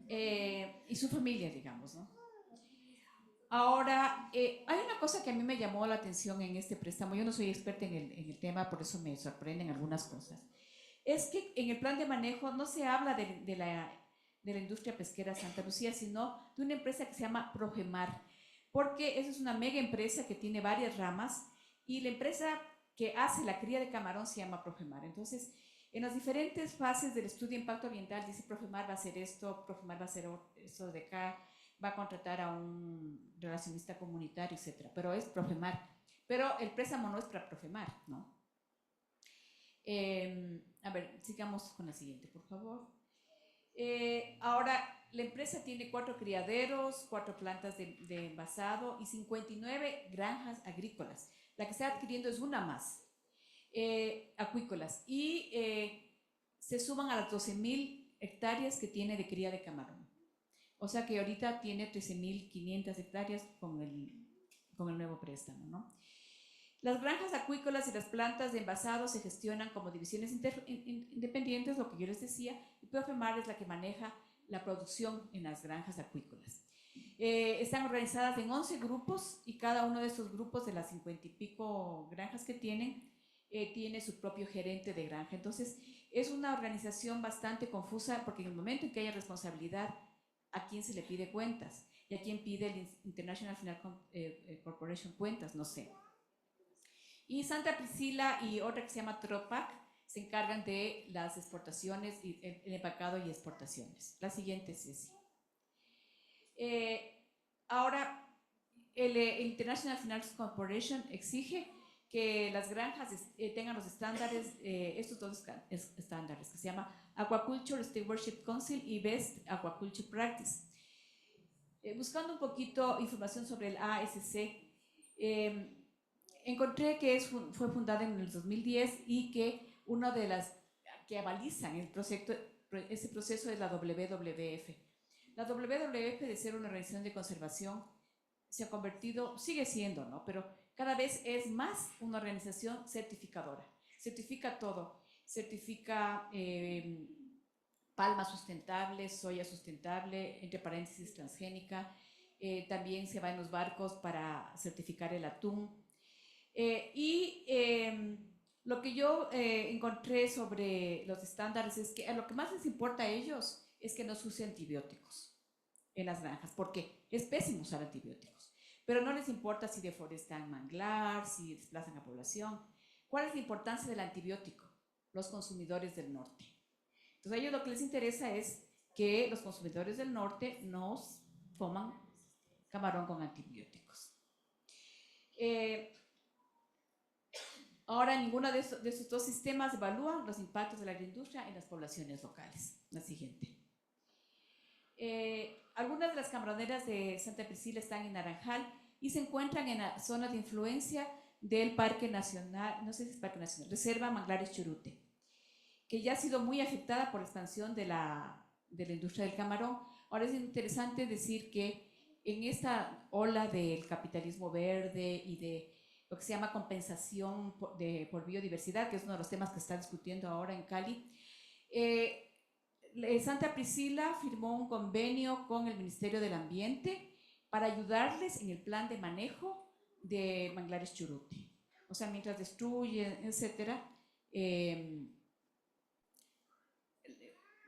Y su familia, digamos, ¿no? Ahora, hay una cosa que a mí me llamó la atención en este préstamo. Yo no soy experta en el tema, por eso me sorprenden algunas cosas. Es que en el plan de manejo no se habla de la industria pesquera Santa Lucía, sino de una empresa que se llama Progemar, porque esa es una mega empresa que tiene varias ramas y la empresa que hace la cría de camarón se llama Progemar. Entonces, en las diferentes fases del estudio de impacto ambiental dice Progemar va a hacer esto, Progemar va a hacer esto de acá, va a contratar a un relacionista comunitario, etc. Pero es Progemar. Pero el préstamo no es para Progemar, ¿no? A ver, sigamos con la siguiente, por favor. Ahora, la empresa tiene 4 criaderos, 4 plantas de envasado y 59 granjas agrícolas. La que está adquiriendo es una más. Acuícolas y se suman a las 12.000 hectáreas que tiene de cría de camarón. O sea que ahorita tiene 13.500 hectáreas con el nuevo préstamo, ¿no? Las granjas acuícolas y las plantas de envasado se gestionan como divisiones independientes, lo que yo les decía, y Profemar es la que maneja la producción en las granjas acuícolas. Están organizadas en 11 grupos y cada uno de estos grupos, de las 50 y pico granjas que tienen, tiene su propio gerente de granja. Entonces, es una organización bastante confusa porque en el momento en que haya responsabilidad, ¿a quién se le pide cuentas? ¿Y a quién pide el International Final Corporation cuentas? No sé. Y Santa Priscila y otra que se llama Tropac se encargan de las exportaciones, y el empacado y exportaciones. La siguiente, Ceci. Ahora, el International Finance Corporation exige que las granjas tengan los estándares, estos dos estándares, que se llama Aquaculture Stewardship Council y Best Aquaculture Practice. Buscando un poquito información sobre el ASC, encontré que fue fundada en el 2010 y que una de las que avalizan ese proceso es la WWF. La WWF, de ser una organización de conservación, se ha convertido, sigue siendo, ¿no? Pero cada vez es más una organización certificadora. Certifica todo. Certifica palma sustentable, soya sustentable, entre paréntesis transgénica. También se va en los barcos para certificar el atún. Lo que yo encontré sobre los estándares es que lo que más les importa a ellos es que no se use antibióticos en las granjas, porque es pésimo usar antibióticos, pero no les importa si deforestan manglar, si desplazan a población. ¿Cuál es la importancia del antibiótico? Los consumidores del norte. Entonces a ellos lo que les interesa es que los consumidores del norte no coman camarón con antibióticos. Ahora, ninguno de estos dos sistemas evalúa los impactos de la agroindustria en las poblaciones locales. La siguiente. Algunas de las camaroneras de Santa Priscila están en Naranjal y se encuentran en la zona de influencia del Parque Nacional, no sé si es Parque Nacional, Reserva Manglares Churute, que ya ha sido muy afectada por la expansión de la industria del camarón. Ahora es interesante decir que en esta ola del capitalismo verde y de lo que se llama compensación por biodiversidad, que es uno de los temas que se está discutiendo ahora en Cali, Santa Priscila firmó un convenio con el Ministerio del Ambiente para ayudarles en el plan de manejo de manglares Churute. O sea, mientras destruyen, etcétera,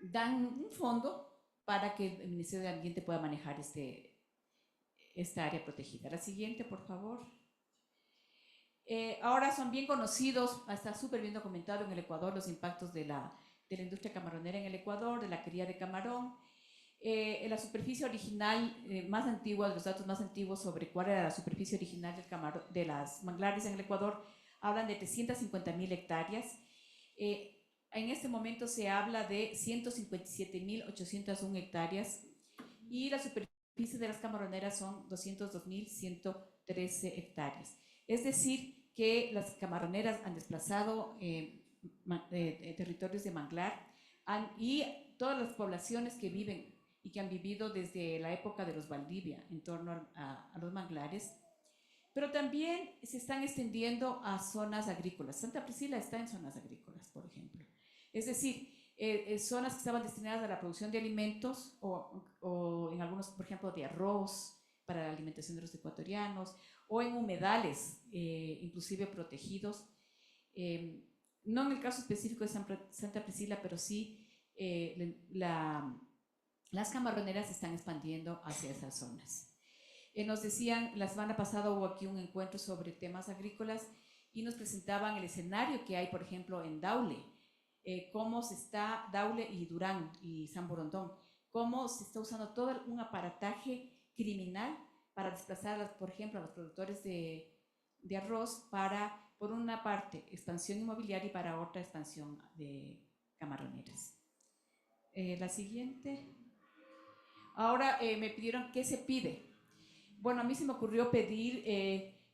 dan un fondo para que el Ministerio del Ambiente pueda manejar esta área protegida. La siguiente, por favor. Ahora son bien conocidos, está súper bien documentado en el Ecuador los impactos de la industria camaronera en el Ecuador, de la cría de camarón. La superficie original más antigua, los datos más antiguos sobre cuál era la superficie original de las manglares en el Ecuador, hablan de 350.000 hectáreas. En este momento se habla de 157.801 hectáreas y la superficie de las camaroneras son 202.113 hectáreas. Es decir, que las camaroneras han desplazado territorios de manglar y todas las poblaciones que viven y que han vivido desde la época de los Valdivia en torno a los manglares, pero también se están extendiendo a zonas agrícolas. Santa Priscila está en zonas agrícolas, por ejemplo. Es decir, zonas que estaban destinadas a la producción de alimentos o en algunos, por ejemplo, de arroz para la alimentación de los ecuatorianos, o en humedales, inclusive protegidos. No en el caso específico de Santa Priscila, pero sí las camaroneras se están expandiendo hacia esas zonas. Nos decían, la semana pasada hubo aquí un encuentro sobre temas agrícolas y nos presentaban el escenario que hay, por ejemplo, en Daule, cómo se está, Daule y Durán y San Borondón, cómo se está usando todo un aparataje criminal para desplazar, por ejemplo, a los productores de arroz para, por una parte, expansión inmobiliaria y para otra, expansión de camaroneras. La siguiente. Ahora me pidieron qué se pide. Bueno, a mí se me ocurrió pedir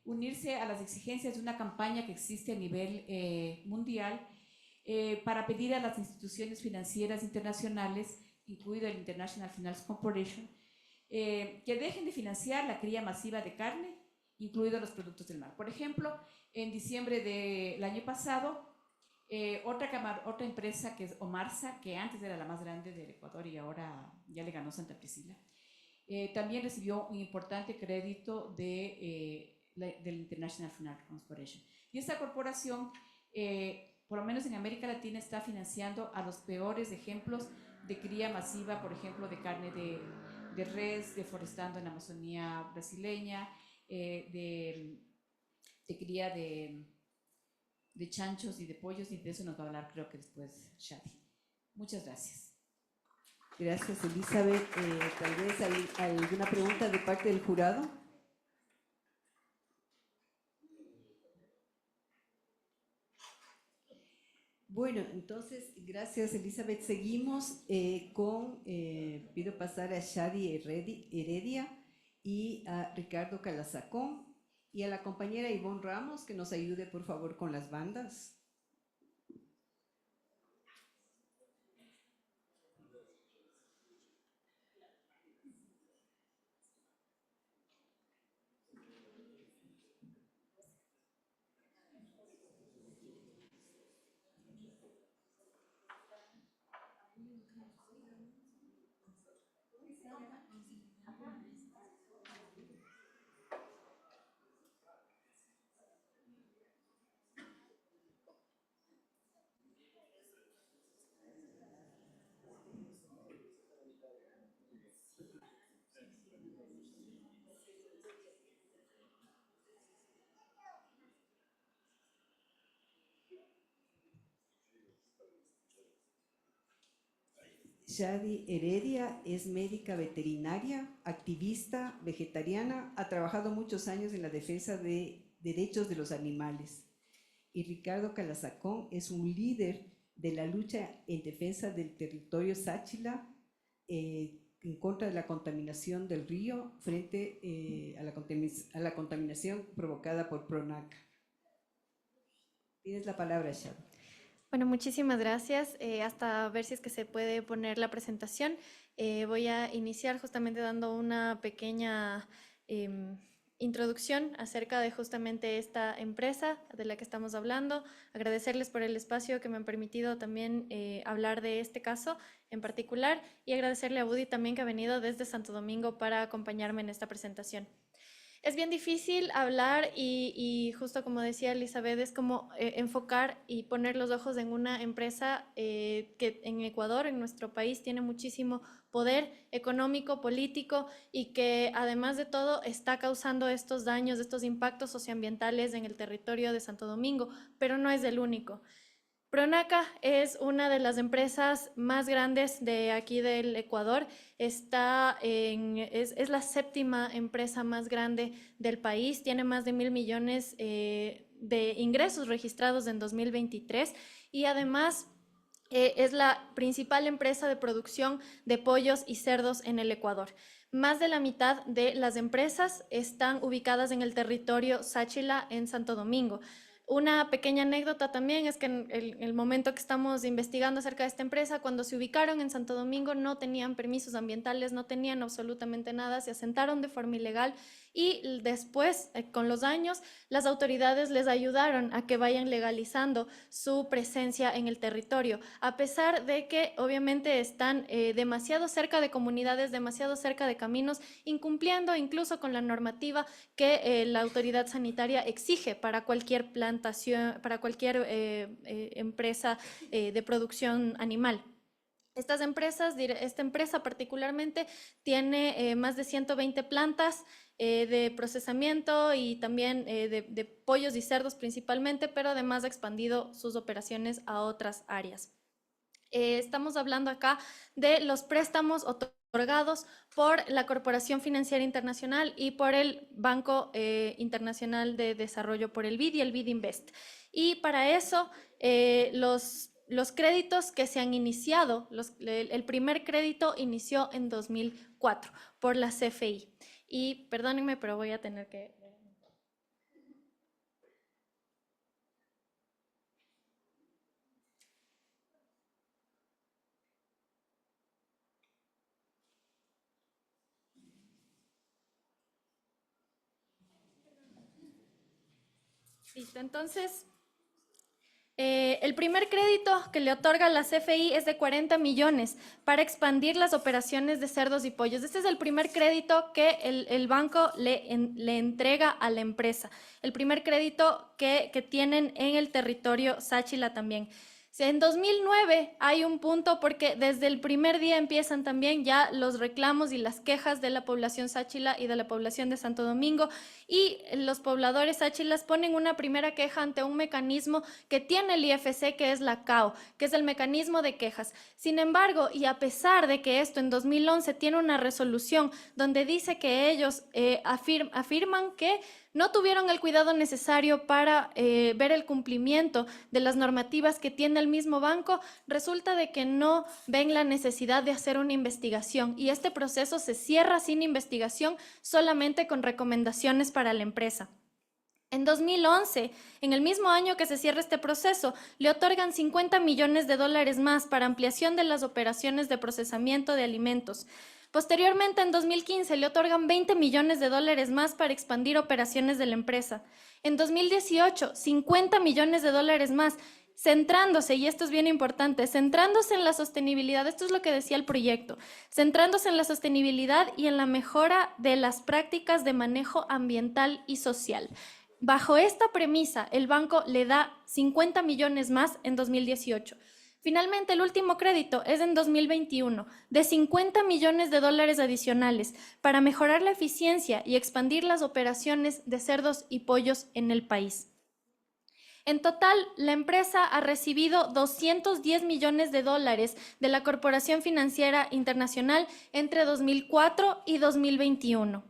unirse a las exigencias de una campaña que existe a nivel mundial para pedir a las instituciones financieras internacionales, incluido el International Finance Corporation, que dejen de financiar la cría masiva de carne incluidos los productos del mar. Por ejemplo, en diciembre del año pasado, otra empresa que es Omarsa, que antes era la más grande del Ecuador y ahora ya le ganó Santa Priscila, también recibió un importante crédito del International Finance Corporation. Y esta corporación, por lo menos en América Latina, está financiando a los peores ejemplos de cría masiva, por ejemplo, de carne de res, deforestando en la Amazonía brasileña, de cría de chanchos y de pollos, y de eso nos va a hablar creo que después Shadi. Muchas gracias. Gracias, Elizabeth. Tal vez alguna pregunta de parte del jurado. Bueno, entonces, gracias, Elizabeth. Seguimos pido pasar a Shadi Heredia y a Ricardo Calazacón y a la compañera Ivonne Ramos que nos ayude, por favor, con las bandas. Shadi Heredia es médica veterinaria, activista, vegetariana, ha trabajado muchos años en la defensa de derechos de los animales. Y Ricardo Calazacón es un líder de la lucha en defensa del territorio Sáchila en contra de la contaminación del río frente a la contaminación provocada por Pronaca. Tienes la palabra, Shadi. Bueno, muchísimas gracias. Hasta ver si es que se puede poner la presentación. Voy a iniciar justamente dando una pequeña introducción acerca de justamente esta empresa de la que estamos hablando. Agradecerles por el espacio que me han permitido también hablar de este caso en particular y agradecerle a Budi también que ha venido desde Santo Domingo para acompañarme en esta presentación. Es bien difícil hablar y justo como decía Elizabeth, es como enfocar y poner los ojos en una empresa que en Ecuador, en nuestro país, tiene muchísimo poder económico, político y que además de todo está causando estos daños, estos impactos socioambientales en el territorio de Santo Domingo, pero no es el único. Pronaca es una de las empresas más grandes de aquí del Ecuador. Es la 7ª empresa más grande del país. Tiene más de 1.000 millones de ingresos registrados en 2023 y además es la principal empresa de producción de pollos y cerdos en el Ecuador. Más de la mitad de las empresas están ubicadas en el territorio Sáchila en Santo Domingo. Una pequeña anécdota también es que en el momento que estamos investigando acerca de esta empresa, cuando se ubicaron en Santo Domingo no tenían permisos ambientales, no tenían absolutamente nada, se asentaron de forma ilegal y después, con los años, las autoridades les ayudaron a que vayan legalizando su presencia en el territorio, a pesar de que obviamente están demasiado cerca de comunidades, demasiado cerca de caminos, incumpliendo incluso con la normativa que la autoridad sanitaria exige para cualquier plantación, para cualquier empresa de producción animal. Esta empresa particularmente tiene más de 120 plantas de procesamiento y también de pollos y cerdos principalmente, pero además ha expandido sus operaciones a otras áreas. Estamos hablando acá de los préstamos otorgados por la Corporación Financiera Internacional y por el Banco Internacional de Desarrollo, por el BID y el BID Invest. Y para eso, los créditos que se han iniciado, el primer crédito inició en 2004 por la CFI. Y perdónenme, pero voy a tener que... Listo, entonces, el primer crédito que le otorga la CFI es de 40 millones para expandir las operaciones de cerdos y pollos. Este es el primer crédito que el banco le entrega a la empresa, el primer crédito que tienen en el territorio Sáchila también. En 2009 hay un punto porque desde el primer día empiezan también ya los reclamos y las quejas de la población sáchila y de la población de Santo Domingo, y los pobladores sáchilas ponen una primera queja ante un mecanismo que tiene el IFC, que es la CAO, que es el mecanismo de quejas. Sin embargo, y a pesar de que esto en 2011 tiene una resolución donde dice que ellos afirman que no tuvieron el cuidado necesario para ver el cumplimiento de las normativas que tiene el mismo banco, resulta de que no ven la necesidad de hacer una investigación, y este proceso se cierra sin investigación, solamente con recomendaciones para la empresa. En 2011, en el mismo año que se cierra este proceso, le otorgan 50 millones de dólares más para ampliación de las operaciones de procesamiento de alimentos. Posteriormente, en 2015, le otorgan 20 millones de dólares más para expandir operaciones de la empresa. En 2018, 50 millones de dólares más, centrándose, y esto es bien importante, centrándose en la sostenibilidad. Esto es lo que decía el proyecto, centrándose en la sostenibilidad y en la mejora de las prácticas de manejo ambiental y social. Bajo esta premisa, el banco le da 50 millones más en 2018. Finalmente, el último crédito es en 2021, de 50 millones de dólares adicionales para mejorar la eficiencia y expandir las operaciones de cerdos y pollos en el país. En total, la empresa ha recibido 210 millones de dólares de la Corporación Financiera Internacional entre 2004 y 2021.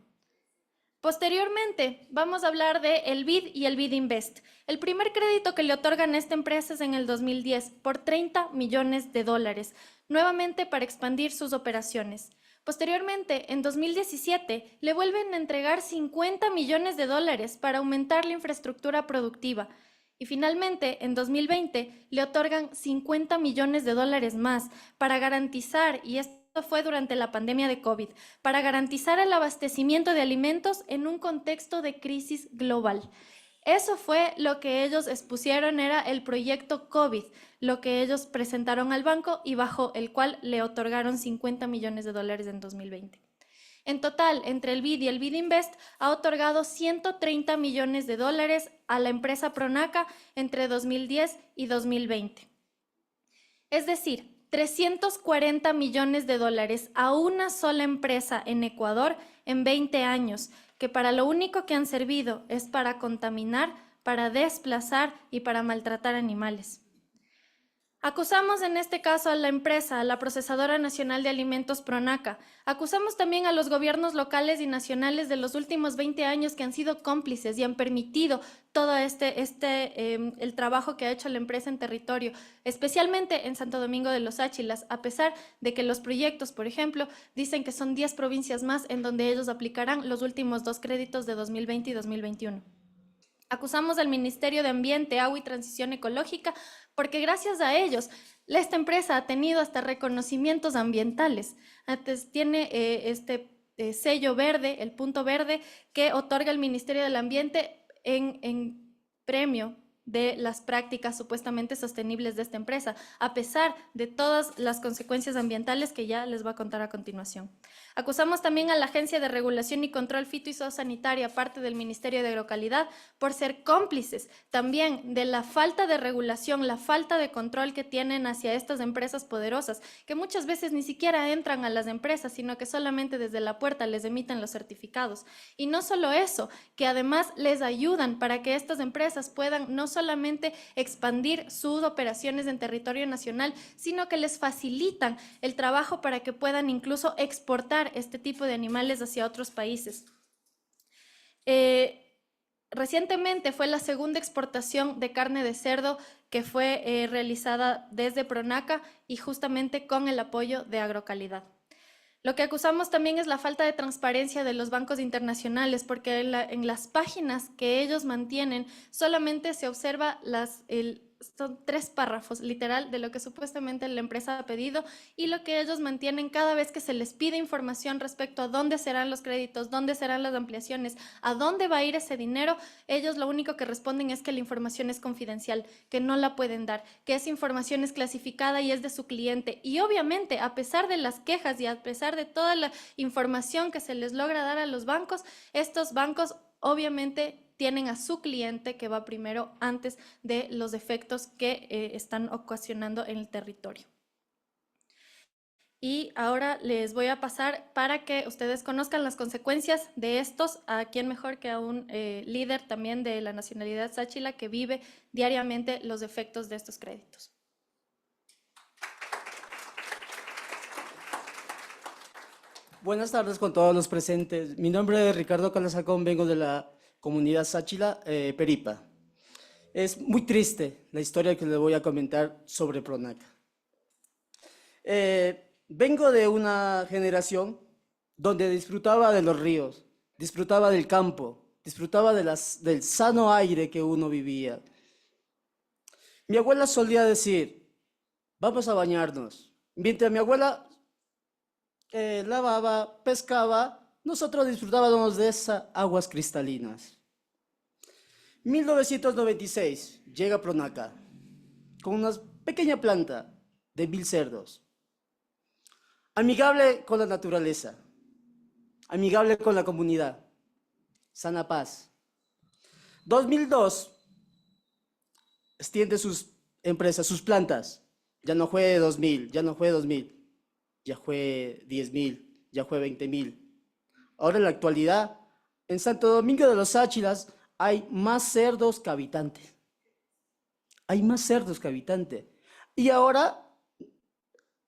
Posteriormente, vamos a hablar de el BID y el BID Invest. El primer crédito que le otorgan a esta empresa es en el 2010 por 30 millones de dólares, nuevamente para expandir sus operaciones. Posteriormente, en 2017, le vuelven a entregar 50 millones de dólares para aumentar la infraestructura productiva. Y finalmente, en 2020, le otorgan 50 millones de dólares más para garantizar, y esto fue durante la pandemia de COVID, para garantizar el abastecimiento de alimentos en un contexto de crisis global. Eso fue lo que ellos expusieron, era el proyecto COVID, lo que ellos presentaron al banco y bajo el cual le otorgaron 50 millones de dólares en 2020. En total, entre el BID y el BID Invest, ha otorgado 130 millones de dólares a la empresa Pronaca entre 2010 y 2020. Es decir, 340 millones de dólares a una sola empresa en Ecuador en 20 años, que para lo único que han servido es para contaminar, para desplazar y para maltratar animales. Acusamos en este caso a la empresa, a la Procesadora Nacional de Alimentos Pronaca. Acusamos también a los gobiernos locales y nacionales de los últimos 20 años que han sido cómplices y han permitido todo el trabajo que ha hecho la empresa en territorio, especialmente en Santo Domingo de los Áchilas, a pesar de que los proyectos, por ejemplo, dicen que son 10 provincias más en donde ellos aplicarán los últimos 2 créditos de 2020 y 2021. Acusamos al Ministerio de Ambiente, Agua y Transición Ecológica porque gracias a ellos esta empresa ha tenido hasta reconocimientos ambientales. Antes tiene este sello verde, el punto verde, que otorga el Ministerio del Ambiente en premio de las prácticas supuestamente sostenibles de esta empresa, a pesar de todas las consecuencias ambientales que ya les voy a contar a continuación. Acusamos también a la Agencia de Regulación y Control Fito y Zoosanitaria, parte del Ministerio de Agrocalidad, por ser cómplices también de la falta de regulación, la falta de control que tienen hacia estas empresas poderosas, que muchas veces ni siquiera entran a las empresas, sino que solamente desde la puerta les emiten los certificados. Y no solo eso, que además les ayudan para que estas empresas puedan no solamente expandir sus operaciones en territorio nacional, sino que les facilitan el trabajo para que puedan incluso exportar este tipo de animales hacia otros países. Recientemente fue la segunda exportación de carne de cerdo que fue realizada desde Pronaca y justamente con el apoyo de Agrocalidad. Lo que acusamos también es la falta de transparencia de los bancos internacionales, porque en las páginas que ellos mantienen solamente se observa son 3 párrafos, literal, de lo que supuestamente la empresa ha pedido y lo que ellos mantienen cada vez que se les pide información respecto a dónde serán los créditos, dónde serán las ampliaciones, a dónde va a ir ese dinero. Ellos lo único que responden es que la información es confidencial, que no la pueden dar, que esa información es clasificada y es de su cliente. Y obviamente, a pesar de las quejas y a pesar de toda la información que se les logra dar a los bancos, estos bancos obviamente tienen a su cliente que va primero antes de los efectos que están ocasionando en el territorio. Y ahora les voy a pasar para que ustedes conozcan las consecuencias de estos, a quién mejor que a un líder también de la nacionalidad sáchila que vive diariamente los efectos de estos créditos. Buenas tardes con todos los presentes. Mi nombre es Ricardo Calasacón, vengo de la comunidad sáchila Peripa. Es muy triste la historia que le voy a comentar sobre Pronaca. Vengo de una generación donde disfrutaba de los ríos, disfrutaba del campo, disfrutaba del sano aire que uno vivía. Mi abuela solía decir, vamos a bañarnos. Mientras mi abuela lavaba, pescaba, nosotros disfrutábamos de esas aguas cristalinas. 1996 llega Pronaca con una pequeña planta de 1000 cerdos. Amigable con la naturaleza, amigable con la comunidad, sana paz. 2002 extiende sus empresas, sus plantas. Ya no fue 2000, ya no fue 2000, ya fue 10.000, ya fue 20.000. Ahora en la actualidad, en Santo Domingo de los Sáchilas hay más cerdos que habitantes. Hay más cerdos que habitantes. Y ahora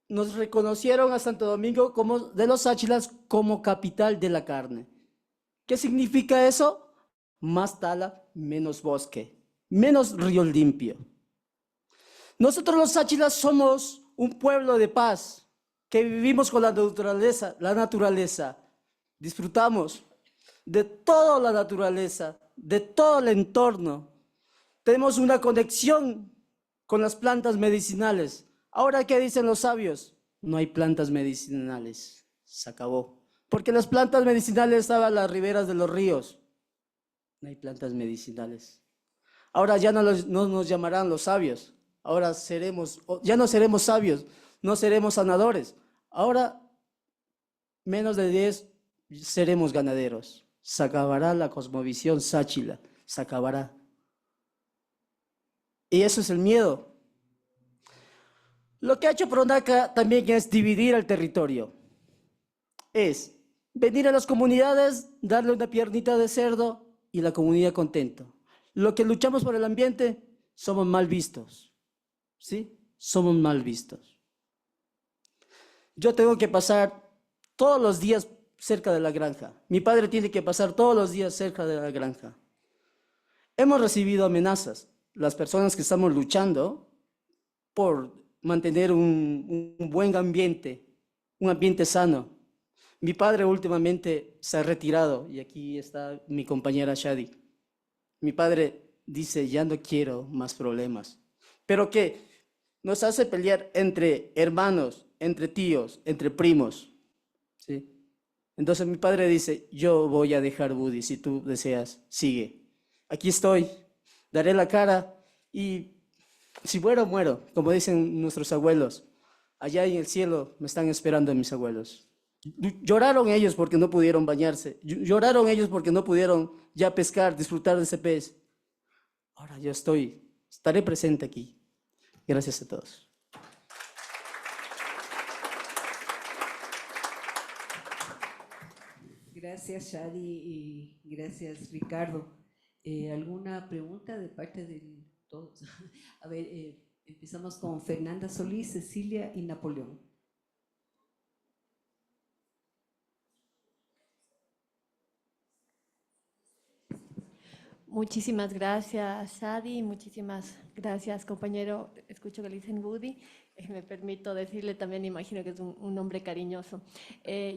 nos reconocieron a Santo Domingo de los Sáchilas como capital de la carne. ¿Qué significa eso? Más tala, menos bosque, menos río limpio. Nosotros los Sáchilas somos un pueblo de paz, que vivimos con la naturaleza. Disfrutamos de toda la naturaleza, de todo el entorno. Tenemos una conexión con las plantas medicinales. Ahora, ¿qué dicen los sabios? No hay plantas medicinales. Se acabó. Porque las plantas medicinales estaban a las riberas de los ríos. No hay plantas medicinales. Ahora ya no nos llamarán los sabios. Ahora ya no seremos sabios, no seremos sanadores. Ahora, menos de 10 seremos ganaderos. Se acabará la cosmovisión sáchila, se acabará. Y eso es el miedo. Lo que ha hecho Pronaca también es dividir el territorio. Es venir a las comunidades, darle una piernita de cerdo y la comunidad contento. Lo que luchamos por el ambiente, somos mal vistos. ¿Sí? Somos mal vistos. Yo tengo que pasar todos los días cerca de la granja. Mi padre tiene que pasar todos los días cerca de la granja. Hemos recibido amenazas. Las personas que estamos luchando por mantener un buen ambiente, un ambiente sano. Mi padre últimamente se ha retirado y aquí está mi compañera Shadi. Mi padre dice, ya no quiero más problemas. Pero que nos hace pelear entre hermanos, entre tíos, entre primos. ¿Sí? Entonces mi padre dice, yo voy a dejar Budi, si tú deseas, sigue. Aquí estoy, daré la cara y si muero, muero, como dicen nuestros abuelos. Allá en el cielo me están esperando mis abuelos. Lloraron ellos porque no pudieron bañarse, lloraron ellos porque no pudieron ya pescar, disfrutar de ese pez. Ahora yo estaré presente aquí. Gracias a todos. Gracias, Shadi, y gracias, Ricardo. ¿Alguna pregunta de parte de todos? A ver, empezamos con Fernanda Solís, Cecilia y Napoleón. Muchísimas gracias, Shadi, muchísimas gracias, compañero. Escucho que le dicen Woody. Me permito decirle también, imagino que es un nombre cariñoso.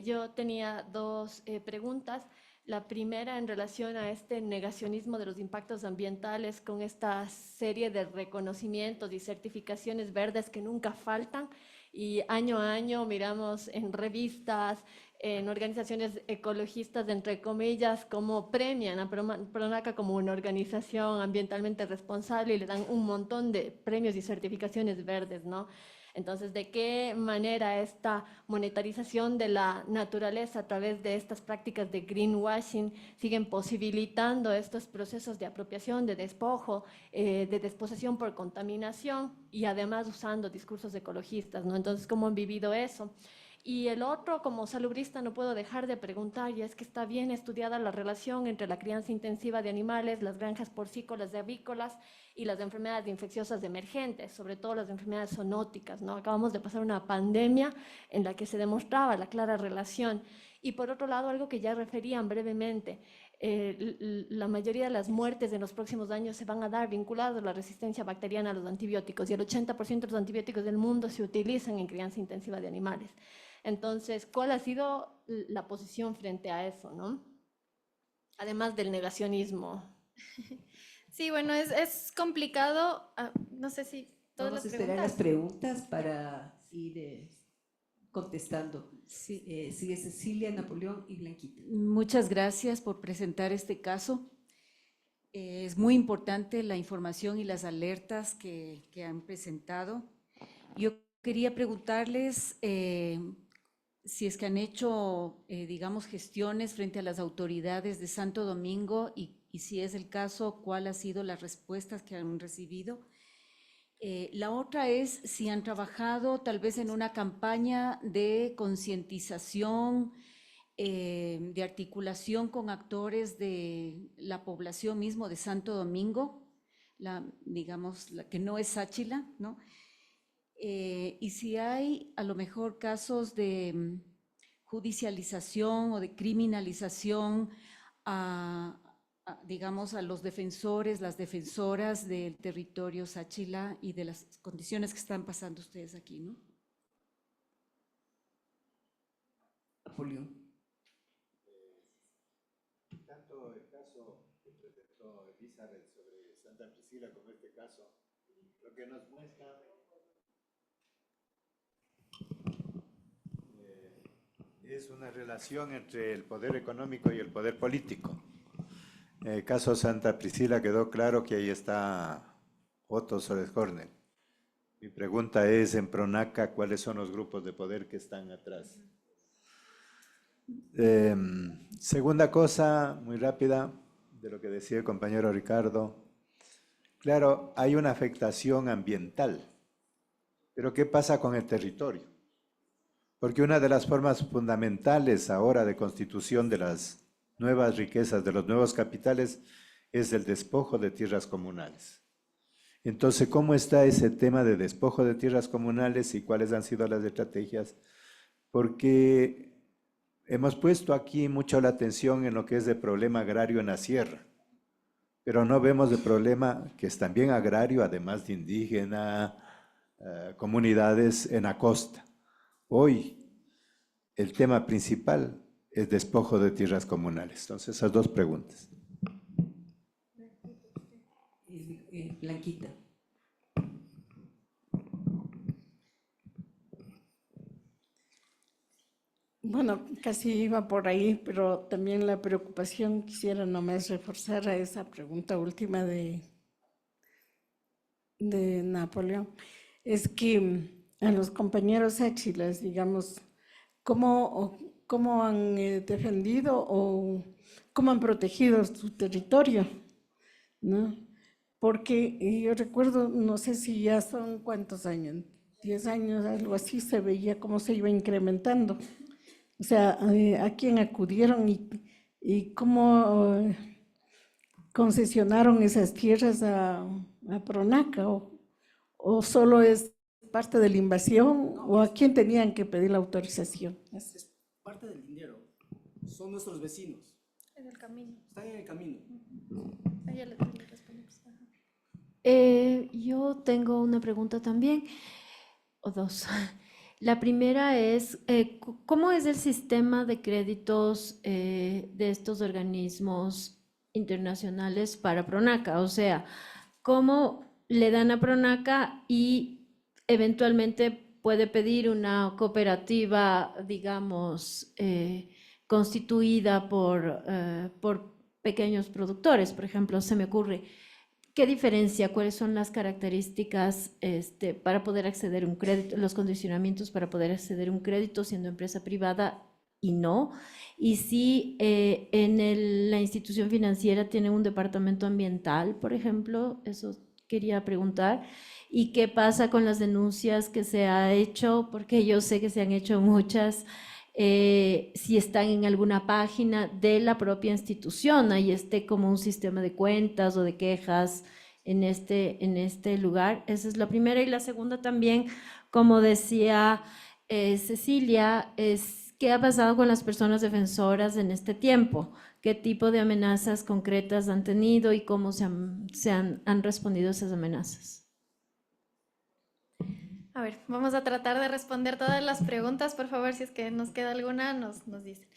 Yo tenía dos preguntas. La primera en relación a este negacionismo de los impactos ambientales con esta serie de reconocimientos y certificaciones verdes que nunca faltan y año a año miramos en revistas, en organizaciones ecologistas, entre comillas, como premian a Pronaca como una organización ambientalmente responsable y le dan un montón de premios y certificaciones verdes, ¿no? Entonces, ¿de qué manera esta monetarización de la naturaleza a través de estas prácticas de greenwashing siguen posibilitando estos procesos de apropiación, de despojo, de desposesión por contaminación y además usando discursos ecologistas, ¿no? Entonces, ¿cómo han vivido eso? Y el otro, como salubrista, no puedo dejar de preguntar, y es que está bien estudiada la relación entre la crianza intensiva de animales, las granjas porcícolas y avícolas y las enfermedades infecciosas emergentes, sobre todo las enfermedades zoonóticas, ¿no? Acabamos de pasar una pandemia en la que se demostraba la clara relación. Y por otro lado, algo que ya referían brevemente, la mayoría de las muertes en los próximos años se van a dar vinculadas a la resistencia bacteriana a los antibióticos, y el 80% de los antibióticos del mundo se utilizan en crianza intensiva de animales. Entonces, ¿cuál ha sido la posición frente a eso, no? Además del negacionismo. Sí, bueno, es complicado. No sé si todas Vamos las a esperar preguntas. las preguntas para ir contestando. Sí. Sigue Cecilia, Napoleón y Blanquita. Muchas gracias por presentar este caso. Es muy importante la información y las alertas que han presentado. Yo quería preguntarles si es que han hecho, digamos, gestiones frente a las autoridades de Santo Domingo y si es el caso, ¿cuál ha sido las respuestas que han recibido? La otra es si han trabajado tal vez en una campaña de concientización, de articulación con actores de la población mismo de Santo Domingo, digamos, la que no es Sáchila, ¿no? Y si hay a lo mejor casos de judicialización o de criminalización digamos, a los defensores, las defensoras del territorio Sáchila y de las condiciones que están pasando ustedes aquí, ¿no? Napoleón. Tanto el caso que presentó Elizabeth sobre Santa Priscila como este caso, lo que nos muestra es una relación entre el poder económico y el poder político. En el caso Santa Priscila quedó claro que ahí está Otto Solescornel. Mi pregunta es, en Pronaca, ¿cuáles son los grupos de poder que están atrás? Segunda cosa, muy rápida, de lo que decía el compañero Ricardo. Claro, hay una afectación ambiental, pero ¿qué pasa con el territorio? Porque una de las formas fundamentales ahora de constitución de las nuevas riquezas, de los nuevos capitales, es el despojo de tierras comunales. Entonces, ¿cómo está ese tema de despojo de tierras comunales y cuáles han sido las estrategias? Porque hemos puesto aquí mucho la atención en lo que es el problema agrario en la sierra, pero no vemos el problema que es también agrario, además de indígena, comunidades en la costa. Hoy el tema principal es despojo de tierras comunales. Entonces, esas dos preguntas. Blanquita. Bueno, casi iba por ahí, pero también la preocupación, quisiera nomás reforzar a esa pregunta última de Napoleón, es que a los compañeros sáchilas, digamos, ¿cómo han defendido o cómo han protegido su territorio, ¿no? Porque yo recuerdo, no sé si ya son cuántos años, 10 años, algo así, se veía cómo se iba incrementando. O sea, a quién acudieron y cómo concesionaron esas tierras a Pronaca, o solo es parte de la invasión, o a quién tenían que pedir la autorización. Es parte del dinero, son nuestros vecinos. En el camino. Están en el camino. Ella le respondemos. Yo tengo una pregunta también, o dos. La primera es, ¿cómo es el sistema de créditos de estos organismos internacionales para Pronaca? O sea, ¿cómo le dan a Pronaca y eventualmente puede pedir una cooperativa, digamos, constituida por pequeños productores? Por ejemplo, se me ocurre, ¿qué diferencia? ¿Cuáles son las características para poder acceder a un crédito, los condicionamientos para poder acceder a un crédito siendo empresa privada y no? Y si la institución financiera tiene un departamento ambiental, por ejemplo, eso quería preguntar. ¿Y qué pasa con las denuncias que se ha hecho? Porque yo sé que se han hecho muchas. Si están en alguna página de la propia institución, ahí esté como un sistema de cuentas o de quejas en este lugar. Esa es la primera. Y la segunda también, como decía Cecilia, es qué ha pasado con las personas defensoras en este tiempo, qué tipo de amenazas concretas han tenido y cómo han respondido a esas amenazas. A ver, vamos a tratar de responder todas las preguntas, por favor, si es que nos queda alguna, nos dicen.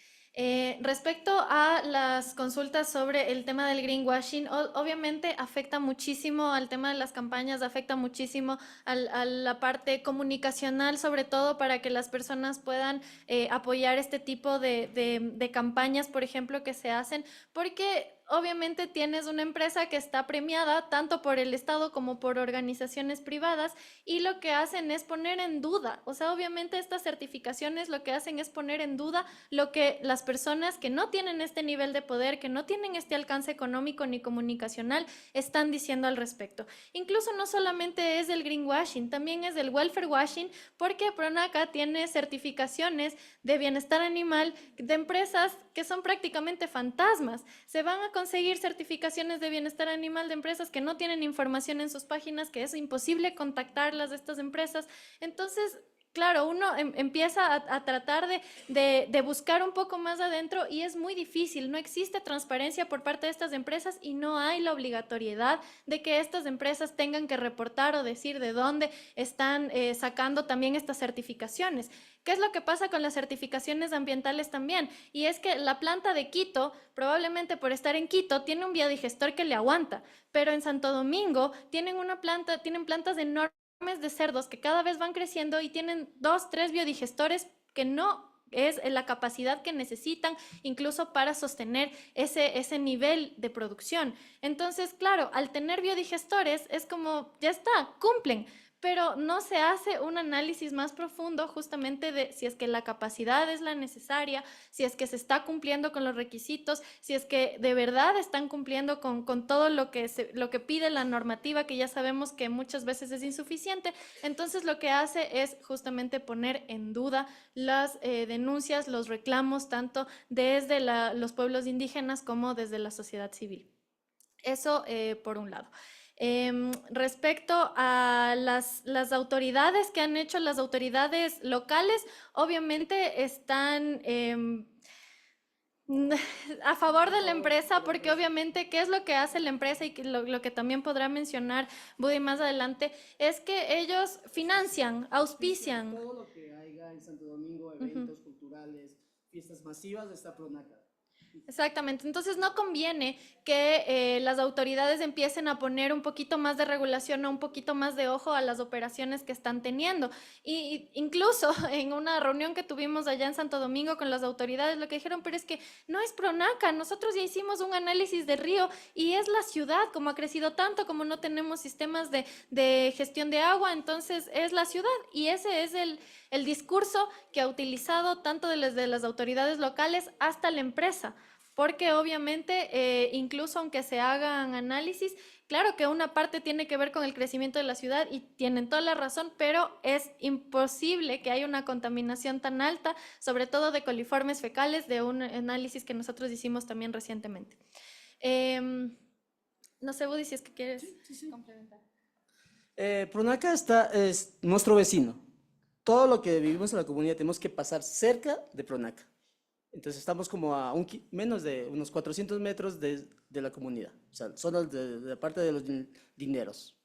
Respecto a las consultas sobre el tema del greenwashing, obviamente afecta muchísimo al tema de las campañas, afecta muchísimo a la parte comunicacional, sobre todo para que las personas puedan apoyar este tipo de campañas, por ejemplo, que se hacen, porque obviamente tienes una empresa que está premiada tanto por el Estado como por organizaciones privadas y lo que hacen es poner en duda, o sea, obviamente estas certificaciones lo que hacen es poner en duda lo que las personas que no tienen este nivel de poder, que no tienen este alcance económico ni comunicacional, están diciendo al respecto. Incluso no solamente es del greenwashing, también es del welfare washing, porque Pronaca tiene certificaciones de bienestar animal de empresas que son prácticamente fantasmas. Se van a conseguir certificaciones de bienestar animal de empresas que no tienen información en sus páginas, que es imposible contactarlas de estas empresas. Entonces, claro, uno empieza a tratar de buscar un poco más adentro y es muy difícil. No existe transparencia por parte de estas empresas y no hay la obligatoriedad de que estas empresas tengan que reportar o decir de dónde están sacando también estas certificaciones. ¿Qué es lo que pasa con las certificaciones ambientales también? Y es que la planta de Quito, probablemente por estar en Quito, tiene un biodigestor que le aguanta, pero en Santo Domingo tienen plantas enormes de cerdos que cada vez van creciendo y tienen 2, 3 biodigestores que no es la capacidad que necesitan incluso para sostener ese nivel de producción. Entonces, claro, al tener biodigestores es como, ya está, cumplen, pero no se hace un análisis más profundo justamente de si es que la capacidad es la necesaria, si es que se está cumpliendo con los requisitos, si es que de verdad están cumpliendo con todo lo que pide la normativa, que ya sabemos que muchas veces es insuficiente. Entonces lo que hace es justamente poner en duda las denuncias, los reclamos, tanto desde los pueblos indígenas como desde la sociedad civil. Eso por un lado. Respecto a las autoridades que han hecho, las autoridades locales, obviamente están a favor de la empresa, porque obviamente qué es lo que hace la empresa y lo que también podrá mencionar Buddy más adelante, es que ellos financian, auspician. Todo lo que haya en Santo Domingo, eventos culturales, fiestas masivas, está Pronaca. Exactamente, entonces no conviene que las autoridades empiecen a poner un poquito más de regulación o un poquito más de ojo a las operaciones que están teniendo. Y incluso en una reunión que tuvimos allá en Santo Domingo con las autoridades, lo que dijeron, pero es que no es Pronaca, nosotros ya hicimos un análisis de río y es la ciudad, como ha crecido tanto, como no tenemos sistemas de gestión de agua, entonces es la ciudad. Y ese es el discurso que ha utilizado tanto desde las autoridades locales hasta la empresa. Porque obviamente, incluso aunque se hagan análisis, claro que una parte tiene que ver con el crecimiento de la ciudad y tienen toda la razón, pero es imposible que haya una contaminación tan alta, sobre todo de coliformes fecales, de un análisis que nosotros hicimos también recientemente. No sé, Buddy, si es que quieres complementar. Pronaca es nuestro vecino. Todo lo que vivimos en la comunidad tenemos que pasar cerca de Pronaca. Entonces estamos como a menos de unos 400 metros de la comunidad, o sea, solo de la parte de los dineros.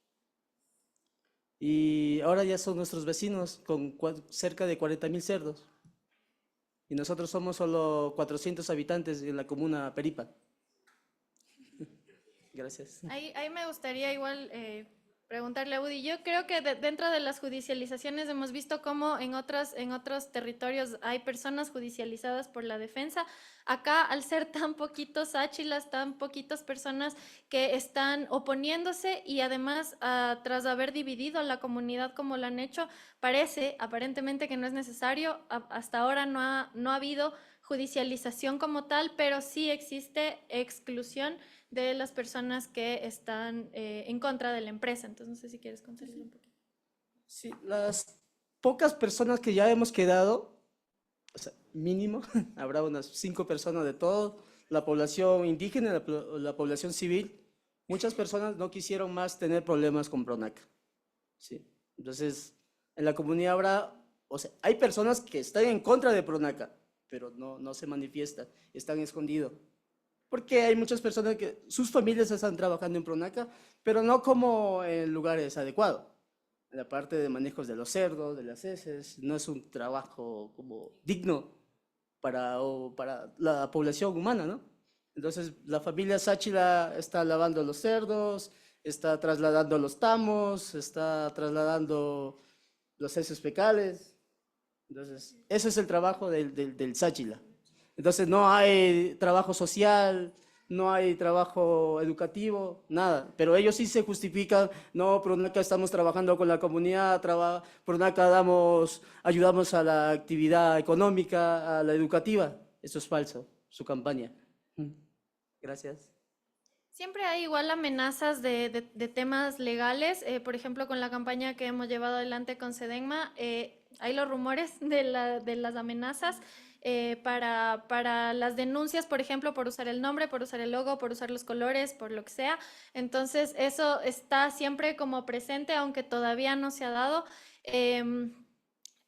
Y ahora ya son nuestros vecinos con cerca de 40.000 cerdos. Y nosotros somos solo 400 habitantes en la comuna Peripa. Gracias. Ahí me gustaría igual preguntarle a Udi. Yo creo que dentro de las judicializaciones hemos visto cómo en otros territorios hay personas judicializadas por la defensa. Acá, al ser tan poquitos áchilas, tan poquitas personas que están oponiéndose y además, tras haber dividido a la comunidad como lo han hecho, parece aparentemente que no es necesario. Hasta ahora no ha habido judicialización como tal, pero sí existe exclusión de las personas que están en contra de la empresa. Entonces, no sé si quieres contarles un poquito. Sí, las pocas personas que ya hemos quedado, o sea, mínimo, habrá unas 5 personas de todo, la población indígena, la población civil, muchas personas no quisieron más tener problemas con Pronaca. Sí. Entonces, en la comunidad habrá, o sea, hay personas que están en contra de Pronaca, pero no se manifiestan, están escondidos. Porque hay muchas personas que sus familias están trabajando en Pronaca, pero no como en lugares adecuados. En la parte de manejos de los cerdos, de las heces, no es un trabajo como digno para la población humana, ¿no? Entonces, la familia Sáchila está lavando los cerdos, está trasladando los tamos, está trasladando los heces fecales. Entonces, ese es el trabajo del Sáchila. Entonces, no hay trabajo social, no hay trabajo educativo, nada. Pero ellos sí se justifican, no, Pronaca estamos trabajando con la comunidad, Pronaca ayudamos a la actividad económica, a la educativa. Eso es falso, su campaña. Gracias. Siempre hay igual amenazas de temas legales. Por ejemplo, con la campaña que hemos llevado adelante con Sedenma, hay los rumores de las amenazas. Para las denuncias, por ejemplo, por usar el nombre, por usar el logo, por usar los colores, por lo que sea. Entonces, eso está siempre como presente, aunque todavía no se ha dado.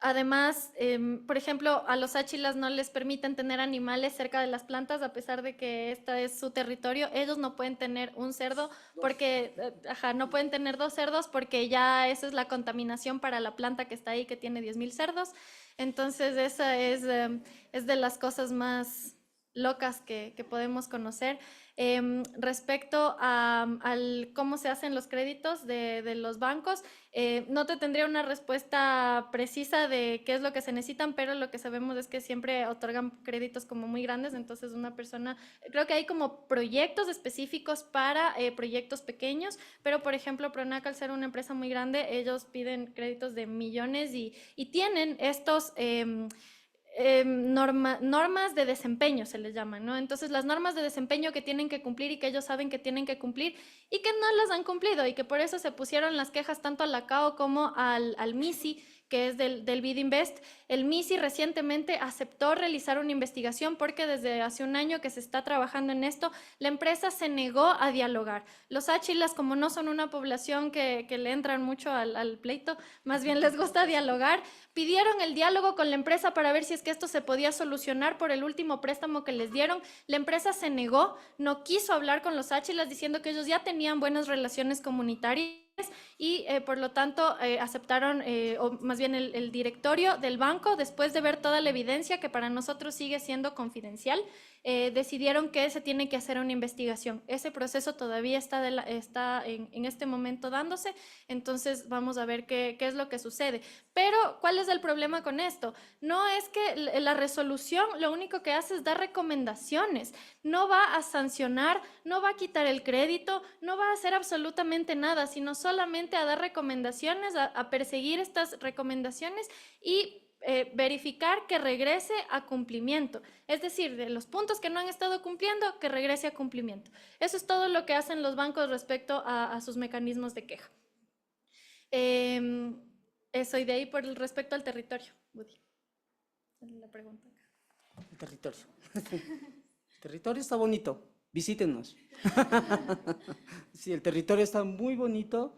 Además, por ejemplo, a los áchilas no les permiten tener animales cerca de las plantas, a pesar de que este es su territorio. Ellos no pueden tener un cerdo porque, no pueden tener 2 cerdos porque ya esa es la contaminación para la planta que está ahí, que tiene 10.000 cerdos. Entonces, esa es de las cosas más locas que podemos conocer. Respecto al cómo se hacen los créditos de los bancos, no te tendría una respuesta precisa de qué es lo que se necesitan, pero lo que sabemos es que siempre otorgan créditos como muy grandes. Entonces, una persona, creo que hay como proyectos específicos para proyectos pequeños, pero por ejemplo, Pronaca, al ser una empresa muy grande, ellos piden créditos de millones y tienen estos normas de desempeño, se les llaman, ¿no? Entonces, las normas de desempeño que tienen que cumplir y que ellos saben que tienen que cumplir y que no las han cumplido, y que por eso se pusieron las quejas tanto a la CAO como al MISI, que es del BidInvest. El MISI recientemente aceptó realizar una investigación porque desde hace un año que se está trabajando en esto, la empresa se negó a dialogar. Los áchilas, como no son una población que le entran mucho al pleito, más bien les gusta dialogar, pidieron el diálogo con la empresa para ver si es que esto se podía solucionar por el último préstamo que les dieron. La empresa se negó, no quiso hablar con los áchilas, diciendo que ellos ya tenían buenas relaciones comunitarias y por lo tanto aceptaron, o más bien el directorio del banco, después de ver toda la evidencia que para nosotros sigue siendo confidencial, decidieron que se tiene que hacer una investigación. Ese proceso todavía está en este momento dándose, entonces vamos a ver qué es lo que sucede. Pero, ¿cuál es el problema con esto? No es que la resolución lo único que hace es dar recomendaciones, no va a sancionar, no va a quitar el crédito, no va a hacer absolutamente nada, sino solamente a dar recomendaciones, a perseguir estas recomendaciones y verificar que regrese a cumplimiento. Es decir, de los puntos que no han estado cumpliendo, que regrese a cumplimiento. Eso es todo lo que hacen los bancos respecto a sus mecanismos de queja. Eso, y de ahí por el respecto al territorio, Woody. La pregunta acá. El territorio. El territorio está bonito, visítenos. Sí, el territorio está muy bonito.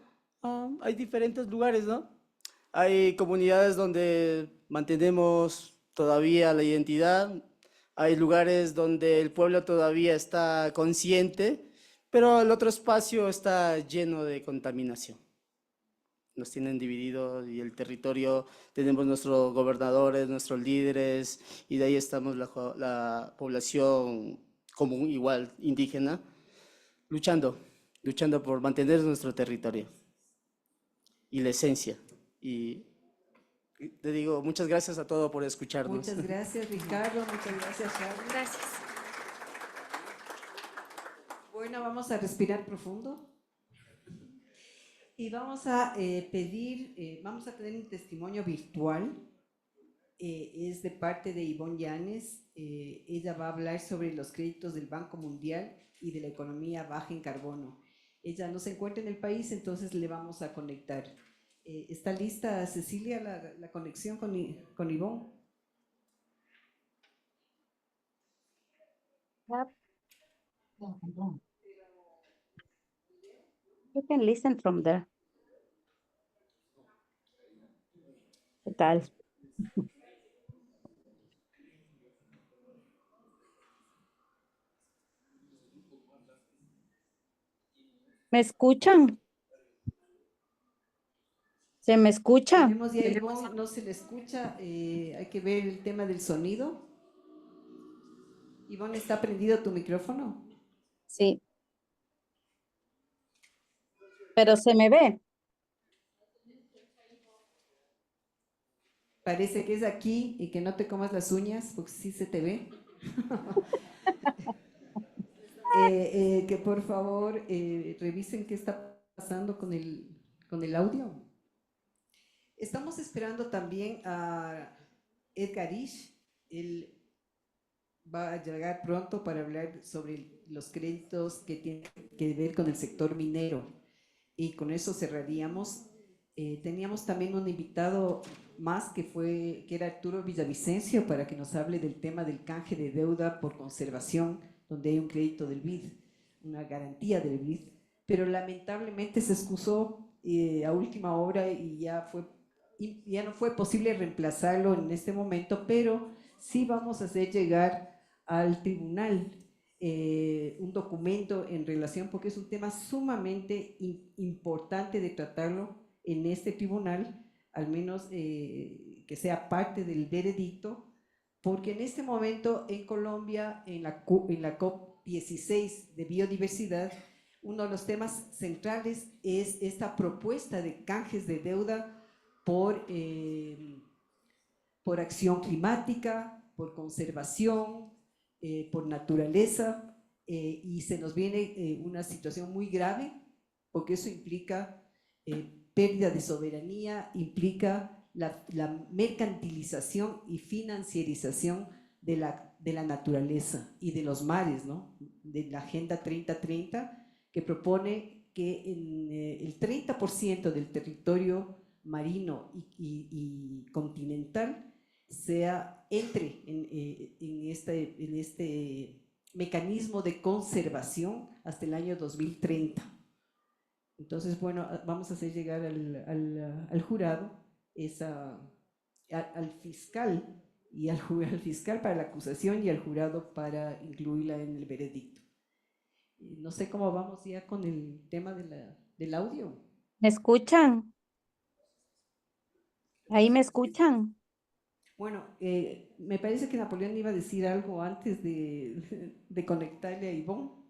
Hay diferentes lugares, ¿no? Hay comunidades donde mantenemos todavía la identidad, hay lugares donde el pueblo todavía está consciente, pero el otro espacio está lleno de contaminación. nos tienen divididos y el territorio, tenemos nuestros gobernadores, nuestros líderes, y de ahí estamos la población común, igual, indígena, luchando por mantener nuestro territorio y la esencia. Y te digo, muchas gracias a todos por escucharnos. Muchas gracias, Ricardo. Muchas gracias, Sharon. Gracias. Bueno, vamos a respirar profundo. Y vamos a vamos a tener un testimonio virtual. Es de parte de Ivonne Llanes. Ella va a hablar sobre los créditos del Banco Mundial y de la economía baja en carbono. Ella no se encuentra en el país, entonces le vamos a conectar. ¿Está lista, Cecilia, la conexión con Ivonne? You can listen from there. ¿Qué tal? ¿Me escuchan? ¿Se me escucha? Tenemos ya Ivonne, no se le escucha, hay que ver el tema del sonido. Ivonne, ¿está prendido tu micrófono? Sí. Pero se me ve. Parece que es aquí y que no te comas las uñas, porque sí se te ve. Que por favor revisen qué está pasando con el audio. Estamos esperando también a Edgar Ish. Él va a llegar pronto para hablar sobre los créditos que tienen que ver con el sector minero. Y con eso cerraríamos. Teníamos también un invitado más que era Arturo Villavicencio, para que nos hable del tema del canje de deuda por conservación, donde hay un crédito del BID, una garantía del BID, pero lamentablemente se excusó a última hora y ya no fue posible reemplazarlo en este momento, pero sí vamos a hacer llegar al tribunal un documento en relación, porque es un tema sumamente importante de tratarlo en este tribunal, al menos que sea parte del veredicto, porque en este momento en Colombia, en la COP16 de biodiversidad, uno de los temas centrales es esta propuesta de canjes de deuda por acción climática, por conservación, por naturaleza, y se nos viene una situación muy grave, porque eso implica pérdida de soberanía, implica la mercantilización y financiarización de la naturaleza y de los mares, ¿no? De la Agenda 2030, que propone que el 30% del territorio marino y continental entre en este mecanismo de conservación hasta el año 2030. Entonces, bueno, vamos a hacer llegar al jurado, al fiscal, y al fiscal para la acusación y al jurado para incluirla en el veredicto. No sé cómo vamos ya con el tema del audio. ¿Me escuchan? ¿Ahí me escuchan? Bueno, me parece que Napoleón iba a decir algo antes de conectarle a Ivonne.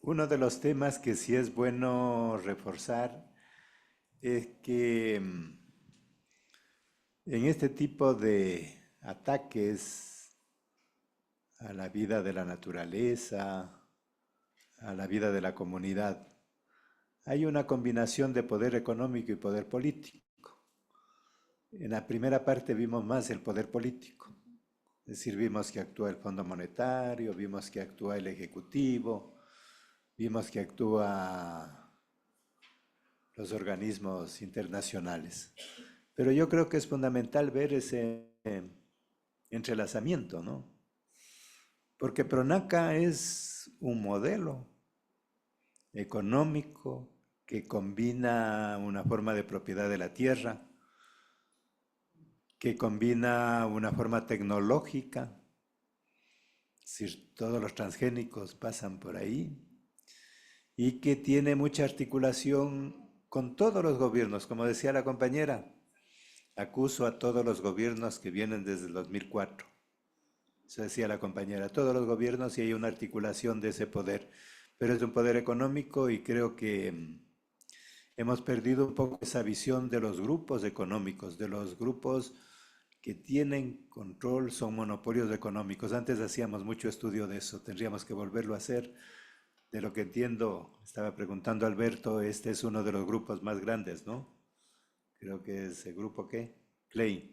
Uno de los temas que sí es bueno reforzar es que en este tipo de ataques a la vida de la naturaleza, a la vida de la comunidad, hay una combinación de poder económico y poder político. En la primera parte vimos más el poder político, es decir, vimos que actúa el Fondo Monetario, vimos que actúa el Ejecutivo, vimos que actúa los organismos internacionales. Pero yo creo que es fundamental ver ese entrelazamiento, ¿no? Porque Pronaca es un modelo económico que combina una forma de propiedad de la tierra, que combina una forma tecnológica, es decir, todos los transgénicos pasan por ahí, y que tiene mucha articulación con todos los gobiernos, como decía la compañera. Acuso a todos los gobiernos que vienen desde el 2004. Eso decía la compañera, todos los gobiernos, y hay una articulación de ese poder, pero es un poder económico, y creo que hemos perdido un poco esa visión de los grupos económicos, de los grupos que tienen control, son monopolios económicos. Antes hacíamos mucho estudio de eso, tendríamos que volverlo a hacer. De lo que entiendo, estaba preguntando Alberto, este es uno de los grupos más grandes, ¿no? Creo que es el grupo, ¿qué? Klein.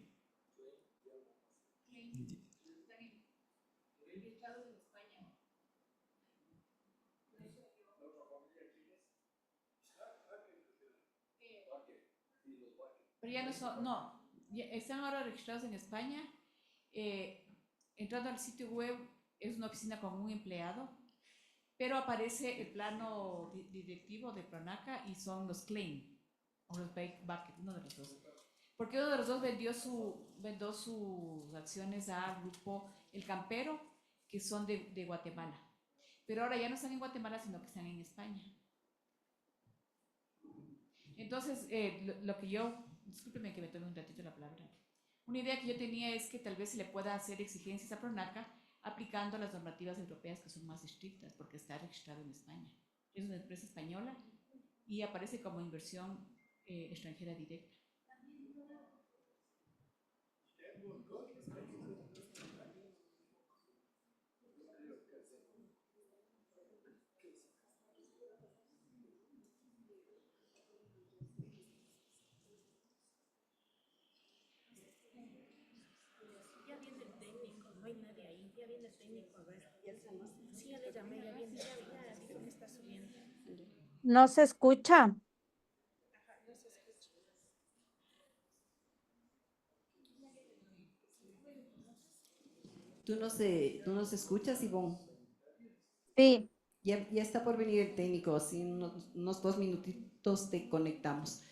Pero ya no son, no, están ahora registrados en España. Entrando al sitio web es una oficina con un empleado, pero aparece el plano directivo de Pronaca y son los Klein, o los Bucket, uno de los dos. Porque uno de los dos vendió sus acciones al grupo El Campero, que son de Guatemala. Pero ahora ya no están en Guatemala, sino que están en España. Entonces, lo que yo, discúlpeme que me tome un ratito la palabra, una idea que yo tenía es que tal vez se le pueda hacer exigencias a Pronaca aplicando las normativas europeas que son más estrictas, porque está registrado en España. Es una empresa española y aparece como inversión extranjera directa. Ya viene el técnico, no hay nadie ahí, ya viene el técnico, a ver. Sí, ya le llamé, ya viene, ya dijo que está subiendo. No se escucha. ¿Tú nos escuchas, Ivonne? Sí. Ya está por venir el técnico, así unos 2 minutitos te conectamos.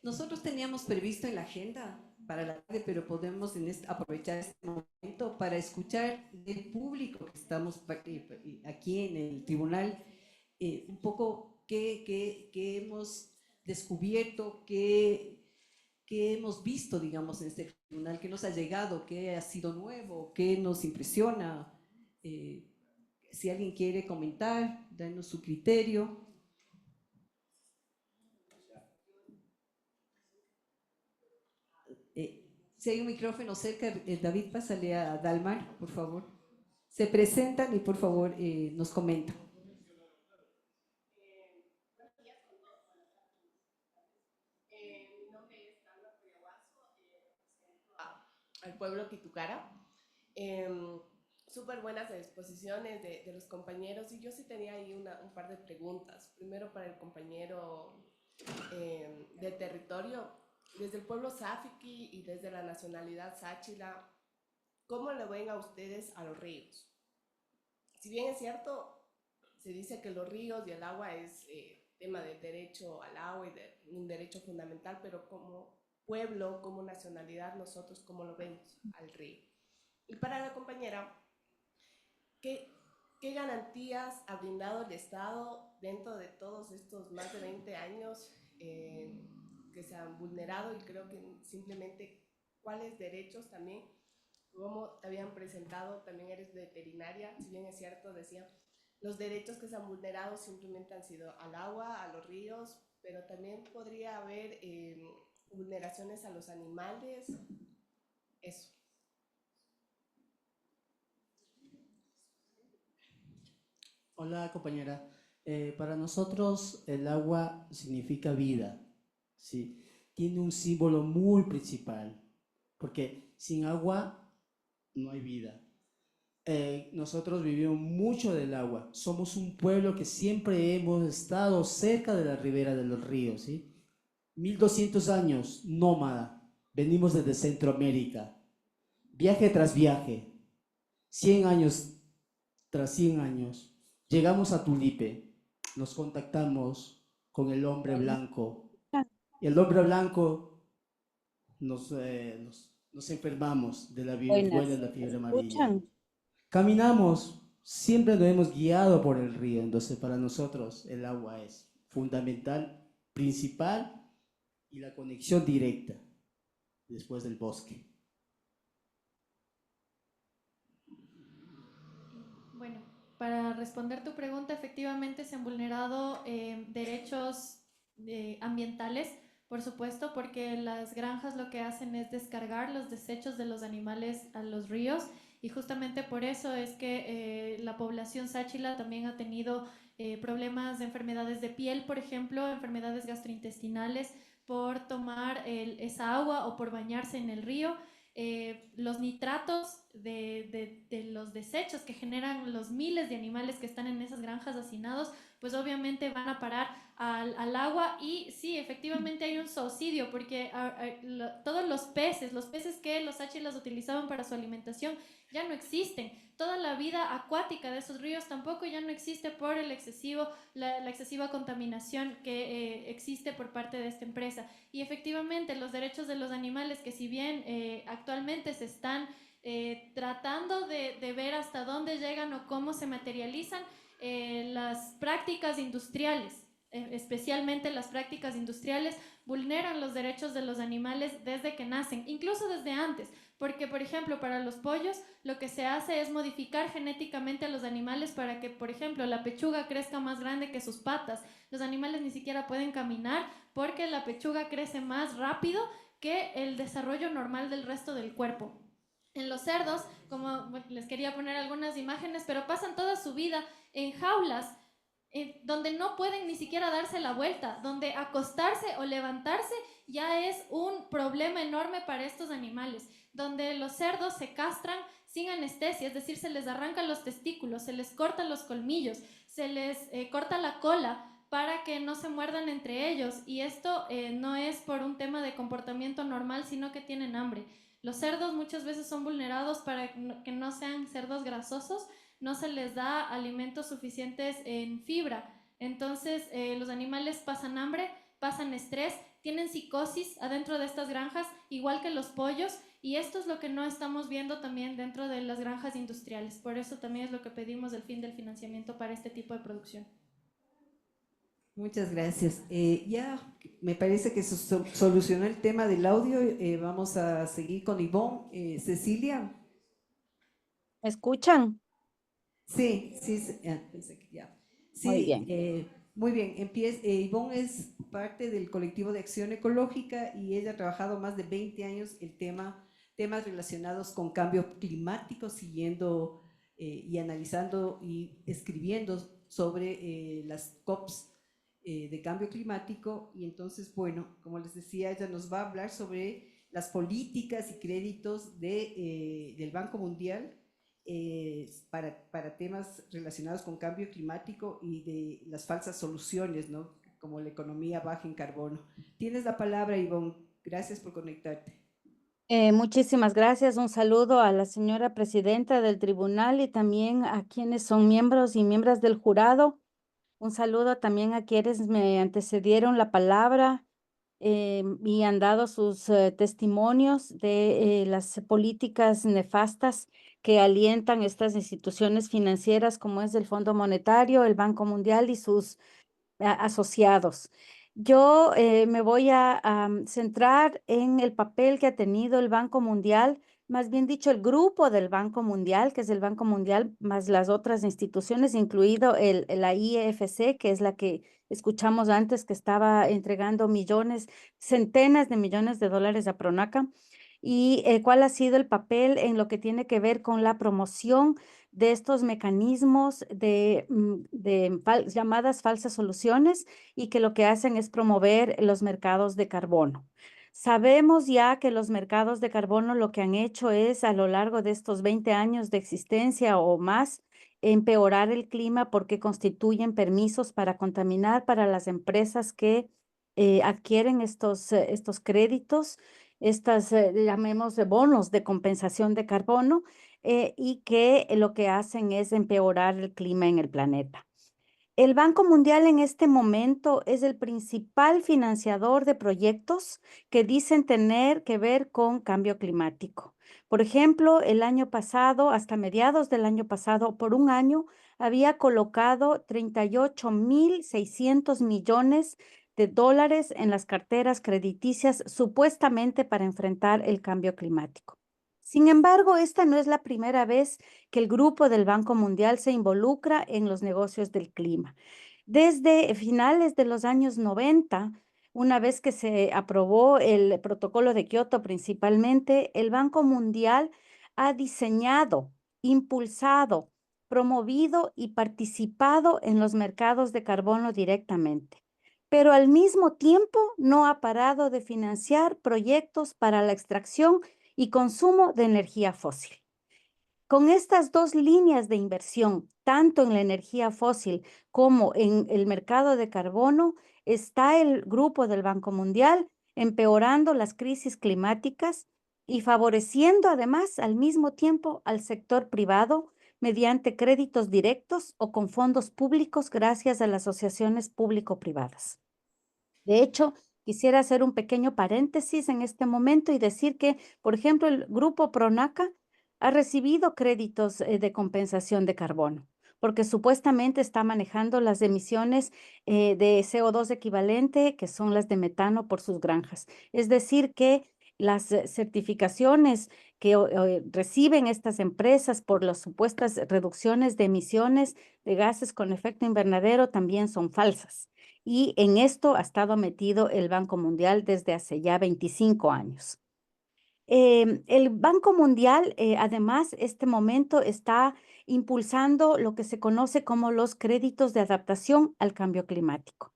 Nosotros teníamos previsto en la agenda para la tarde, pero podemos aprovechar este momento para escuchar del público que estamos aquí en el tribunal, un poco qué hemos descubierto, qué hemos visto, digamos, en este tribunal, qué nos ha llegado, qué ha sido nuevo, qué nos impresiona. Si alguien quiere comentar, danos su criterio. Si hay un micrófono cerca, David, pásale a Dalmar, por favor. Se presentan y por favor nos comentan. Mi nombre es Carla Cuyahuazo, al pueblo Quitucara. Súper buenas exposiciones de los compañeros, y yo sí tenía ahí un par de preguntas. Primero para el compañero de territorio, desde el pueblo Safiqui y desde la nacionalidad Sáchila, ¿cómo le ven a ustedes a los ríos? Si bien es cierto, se dice que los ríos y el agua es tema de derecho al agua y de un derecho fundamental, pero como pueblo, como nacionalidad, nosotros ¿cómo lo vemos al río? Y para la compañera, ¿qué garantías ha brindado el Estado dentro de todos estos más de 20 años que se han vulnerado? Y creo que simplemente cuáles derechos también, como te habían presentado, también eres veterinaria, si bien es cierto, decía, los derechos que se han vulnerado simplemente han sido al agua, a los ríos, pero también podría haber vulneraciones a los animales, eso. Hola, compañera. Para nosotros el agua significa vida, ¿sí? Tiene un símbolo muy principal, porque sin agua no hay vida. Nosotros vivimos mucho del agua. Somos un pueblo que siempre hemos estado cerca de la ribera de los ríos, ¿sí? 1200 años, nómada. Venimos desde Centroamérica. Viaje tras viaje. 100 años tras 100 años. Llegamos a Tulipe, nos contactamos con el hombre blanco. Y el hombre blanco nos enfermamos de la viruela y la fiebre amarilla. Caminamos siempre nos hemos guiado por el río, entonces para nosotros el agua es fundamental, principal y la conexión directa después del bosque. Bueno, para responder tu pregunta, efectivamente se han vulnerado derechos ambientales, por supuesto, porque las granjas lo que hacen es descargar los desechos de los animales a los ríos, y justamente por eso es que la población sáchila también ha tenido problemas de enfermedades de piel, por ejemplo, enfermedades gastrointestinales, por tomar esa agua o por bañarse en el río. Los nitratos de los desechos que generan los miles de animales que están en esas granjas hacinados, pues obviamente van a parar al agua. Y sí, efectivamente hay un zoocidio, porque todos los peces que los sáchilas utilizaban para su alimentación ya no existen. Toda la vida acuática de esos ríos tampoco ya no existe por la excesiva contaminación que existe por parte de esta empresa. Y efectivamente los derechos de los animales, que si bien actualmente se están tratando de ver hasta dónde llegan o cómo se materializan, las prácticas industriales, especialmente las prácticas industriales, vulneran los derechos de los animales desde que nacen, incluso desde antes, porque por ejemplo para los pollos lo que se hace es modificar genéticamente a los animales para que, por ejemplo, la pechuga crezca más grande que sus patas. Los animales ni siquiera pueden caminar porque la pechuga crece más rápido que el desarrollo normal del resto del cuerpo. En los cerdos, como les quería poner algunas imágenes, pero pasan toda su vida en jaulas donde no pueden ni siquiera darse la vuelta, donde acostarse o levantarse ya es un problema enorme para estos animales, donde los cerdos se castran sin anestesia, es decir, se les arrancan los testículos, se les cortan los colmillos, se les corta la cola para que no se muerdan entre ellos, y esto no es por un tema de comportamiento normal, sino que tienen hambre. Los cerdos muchas veces son vulnerados para que no sean cerdos grasosos, no se les da alimentos suficientes en fibra. Entonces los animales pasan hambre, pasan estrés, tienen psicosis adentro de estas granjas, igual que los pollos, y esto es lo que no estamos viendo también dentro de las granjas industriales. Por eso también es lo que pedimos el fin del financiamiento para este tipo de producción. Muchas gracias. Ya me parece que se solucionó el tema del audio. Vamos a seguir con Ivonne. Cecilia. ¿Me escuchan? Sí, sí, pensé que ya. Sí, Muy bien. Muy bien. Ivonne es parte del colectivo de Acción Ecológica y ella ha trabajado más de 20 años el temas relacionados con cambio climático, siguiendo y analizando y escribiendo sobre las COPs de cambio climático. Y entonces, bueno, como les decía, ella nos va a hablar sobre las políticas y créditos del Banco Mundial para temas relacionados con cambio climático y de las falsas soluciones, ¿no? Como la economía baja en carbono. Tienes la palabra, Ivonne. Gracias por conectarte. Muchísimas gracias. Un saludo a la señora presidenta del tribunal y también a quienes son miembros y miembros del jurado. Un saludo también a quienes me antecedieron la palabra y han dado sus testimonios de las políticas nefastas que alientan estas instituciones financieras como es el Fondo Monetario, el Banco Mundial y sus asociados. Yo me voy a centrar en el papel que ha tenido el Banco Mundial, más bien dicho, el grupo del Banco Mundial, que es el Banco Mundial, más las otras instituciones, incluido la IFC, que es la que escuchamos antes, que estaba entregando centenas de millones de dólares a Pronaca. Y cuál ha sido el papel en lo que tiene que ver con la promoción de estos mecanismos de llamadas falsas soluciones, y que lo que hacen es promover los mercados de carbono. Sabemos ya que los mercados de carbono lo que han hecho es, a lo largo de estos 20 años de existencia o más, empeorar el clima, porque constituyen permisos para contaminar para las empresas que adquieren estos créditos, llamemos bonos de compensación de carbono, y que lo que hacen es empeorar el clima en el planeta. El Banco Mundial en este momento es el principal financiador de proyectos que dicen tener que ver con cambio climático. Por ejemplo, el año pasado, hasta mediados del año pasado, por un año, había colocado 38.600 millones de dólares en las carteras crediticias supuestamente para enfrentar el cambio climático. Sin embargo, esta no es la primera vez que el grupo del Banco Mundial se involucra en los negocios del clima. Desde finales de los años 90, una vez que se aprobó el protocolo de Kioto principalmente, el Banco Mundial ha diseñado, impulsado, promovido y participado en los mercados de carbono directamente, pero al mismo tiempo no ha parado de financiar proyectos para la extracción y consumo de energía fósil. Con estas dos líneas de inversión, tanto en la energía fósil como en el mercado de carbono, está el grupo del Banco Mundial empeorando las crisis climáticas y favoreciendo además al mismo tiempo al sector privado mediante créditos directos o con fondos públicos gracias a las asociaciones público-privadas. De hecho, quisiera hacer un pequeño paréntesis en este momento y decir que, por ejemplo, el grupo Pronaca ha recibido créditos de compensación de carbono, porque supuestamente está manejando las emisiones de CO2 equivalente, que son las de metano por sus granjas. Es decir, que las certificaciones que reciben estas empresas por las supuestas reducciones de emisiones de gases con efecto invernadero también son falsas. Y en esto ha estado metido el Banco Mundial desde hace ya 25 años. El Banco Mundial, además, este momento está impulsando lo que se conoce como los créditos de adaptación al cambio climático.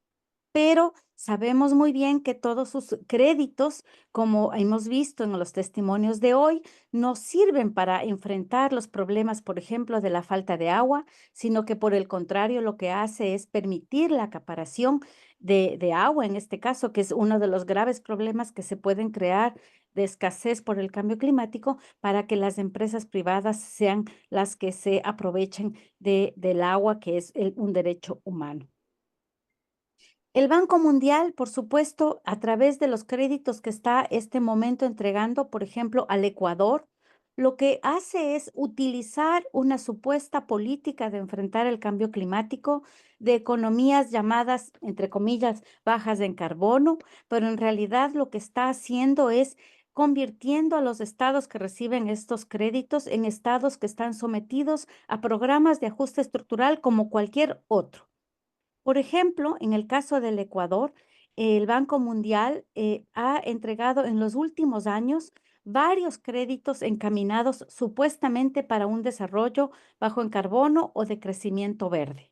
Pero sabemos muy bien que todos sus créditos, como hemos visto en los testimonios de hoy, no sirven para enfrentar los problemas, por ejemplo, de la falta de agua, sino que por el contrario lo que hace es permitir la acaparación de agua, en este caso, que es uno de los graves problemas que se pueden crear de escasez por el cambio climático, para que las empresas privadas sean las que se aprovechen del agua, que es un derecho humano. El Banco Mundial, por supuesto, a través de los créditos que está este momento entregando, por ejemplo, al Ecuador, lo que hace es utilizar una supuesta política de enfrentar el cambio climático de economías llamadas, entre comillas, bajas en carbono, pero en realidad lo que está haciendo es convirtiendo a los estados que reciben estos créditos en estados que están sometidos a programas de ajuste estructural como cualquier otro. Por ejemplo, en el caso del Ecuador, el Banco Mundial ha entregado en los últimos años varios créditos encaminados supuestamente para un desarrollo bajo en carbono o de crecimiento verde,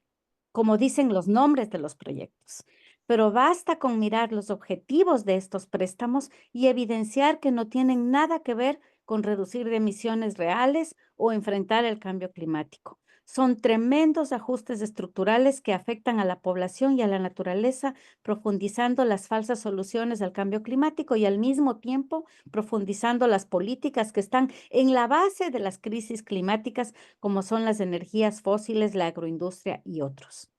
como dicen los nombres de los proyectos. Pero basta con mirar los objetivos de estos préstamos y evidenciar que no tienen nada que ver con reducir emisiones reales o enfrentar el cambio climático. Son tremendos ajustes estructurales que afectan a la población y a la naturaleza, profundizando las falsas soluciones al cambio climático y al mismo tiempo profundizando las políticas que están en la base de las crisis climáticas, como son las energías fósiles, la agroindustria y otros.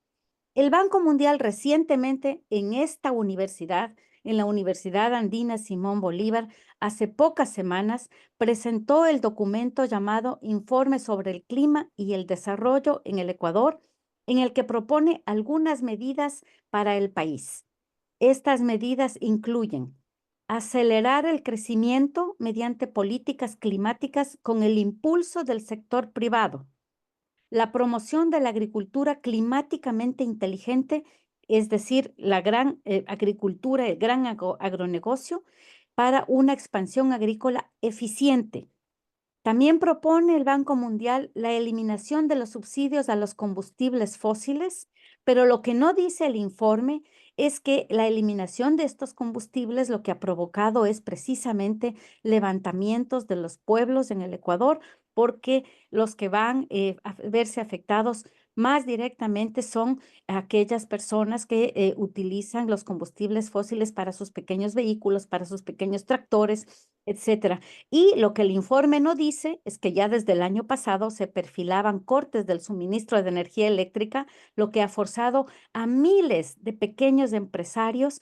El Banco Mundial recientemente en esta universidad, en la Universidad Andina Simón Bolívar, hace pocas semanas presentó el documento llamado Informe sobre el Clima y el Desarrollo en el Ecuador, en el que propone algunas medidas para el país. Estas medidas incluyen acelerar el crecimiento mediante políticas climáticas con el impulso del sector privado, la promoción de la agricultura climáticamente inteligente, es decir, la gran agricultura, el gran agronegocio, para una expansión agrícola eficiente. También propone el Banco Mundial la eliminación de los subsidios a los combustibles fósiles, pero lo que no dice el informe es que la eliminación de estos combustibles lo que ha provocado es precisamente levantamientos de los pueblos en el Ecuador, porque los que van a verse afectados Más directamente son aquellas personas que utilizan los combustibles fósiles para sus pequeños vehículos, para sus pequeños tractores, etcétera. Y lo que el informe no dice es que ya desde el año pasado se perfilaban cortes del suministro de energía eléctrica, lo que ha forzado a miles de pequeños empresarios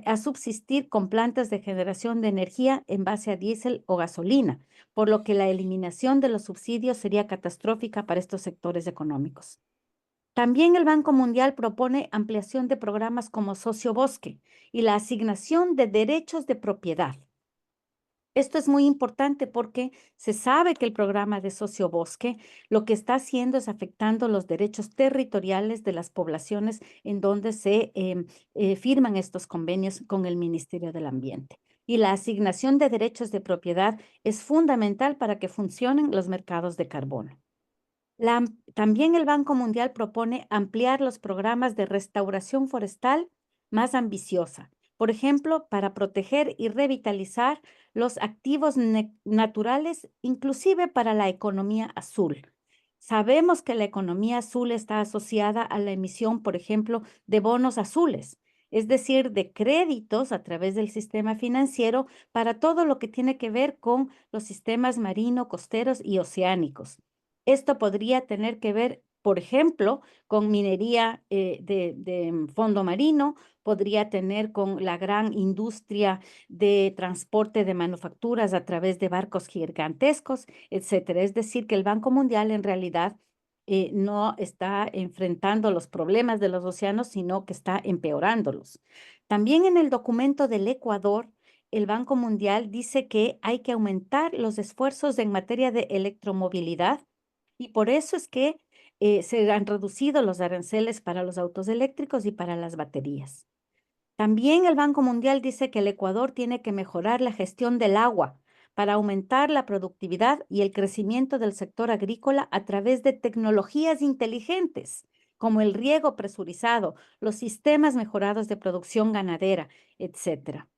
a subsistir con plantas de generación de energía en base a diésel o gasolina, por lo que la eliminación de los subsidios sería catastrófica para estos sectores económicos. También el Banco Mundial propone ampliación de programas como Sociobosque y la asignación de derechos de propiedad. Esto es muy importante porque se sabe que el programa de Sociobosque lo que está haciendo es afectando los derechos territoriales de las poblaciones en donde se firman estos convenios con el Ministerio del Ambiente. Y la asignación de derechos de propiedad es fundamental para que funcionen los mercados de carbono. También el Banco Mundial propone ampliar los programas de restauración forestal más ambiciosa, por ejemplo, para proteger y revitalizar los activos naturales, inclusive para la economía azul. Sabemos que la economía azul está asociada a la emisión, por ejemplo, de bonos azules, es decir, de créditos a través del sistema financiero para todo lo que tiene que ver con los sistemas marino, costeros y oceánicos. Esto podría tener que ver, por ejemplo, con minería de fondo marino, podría tener con la gran industria de transporte de manufacturas a través de barcos gigantescos, etcétera. Es decir, que el Banco Mundial en realidad no está enfrentando los problemas de los océanos, sino que está empeorándolos. También en el documento del Ecuador, el Banco Mundial dice que hay que aumentar los esfuerzos en materia de electromovilidad y por eso es que se han reducido los aranceles para los autos eléctricos y para las baterías. También el Banco Mundial dice que el Ecuador tiene que mejorar la gestión del agua para aumentar la productividad y el crecimiento del sector agrícola a través de tecnologías inteligentes, como el riego presurizado, los sistemas mejorados de producción ganadera, etcétera.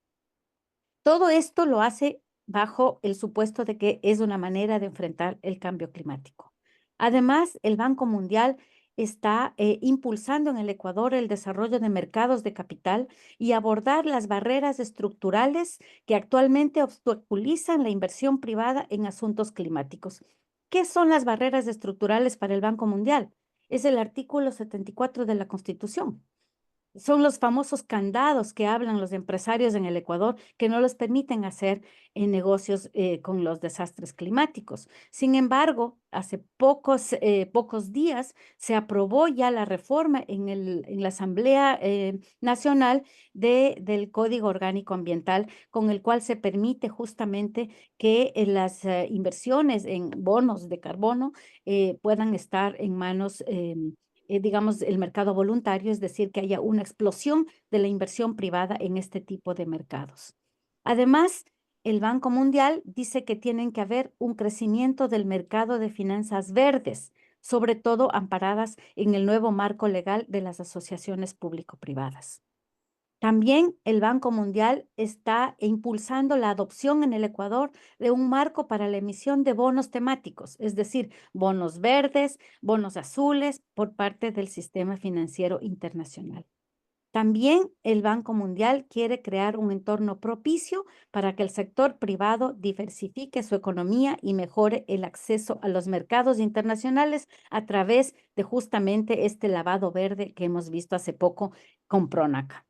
Todo esto lo hace bajo el supuesto de que es una manera de enfrentar el cambio climático. Además, el Banco Mundial está impulsando en el Ecuador el desarrollo de mercados de capital y abordar las barreras estructurales que actualmente obstaculizan la inversión privada en asuntos climáticos. ¿Qué son las barreras estructurales para el Banco Mundial? Es el artículo 74 de la Constitución. Son los famosos candados que hablan los empresarios en el Ecuador que no les permiten hacer negocios con los desastres climáticos. Sin embargo, hace pocos días se aprobó ya la reforma en la Asamblea Nacional del Código Orgánico Ambiental, con el cual se permite justamente que las inversiones en bonos de carbono puedan estar en manos digamos, el mercado voluntario, es decir, que haya una explosión de la inversión privada en este tipo de mercados. Además, el Banco Mundial dice que tienen que haber un crecimiento del mercado de finanzas verdes, sobre todo amparadas en el nuevo marco legal de las asociaciones público-privadas. También el Banco Mundial está impulsando la adopción en el Ecuador de un marco para la emisión de bonos temáticos, es decir, bonos verdes, bonos azules por parte del sistema financiero internacional. También el Banco Mundial quiere crear un entorno propicio para que el sector privado diversifique su economía y mejore el acceso a los mercados internacionales a través de justamente este lavado verde que hemos visto hace poco con Pronaca.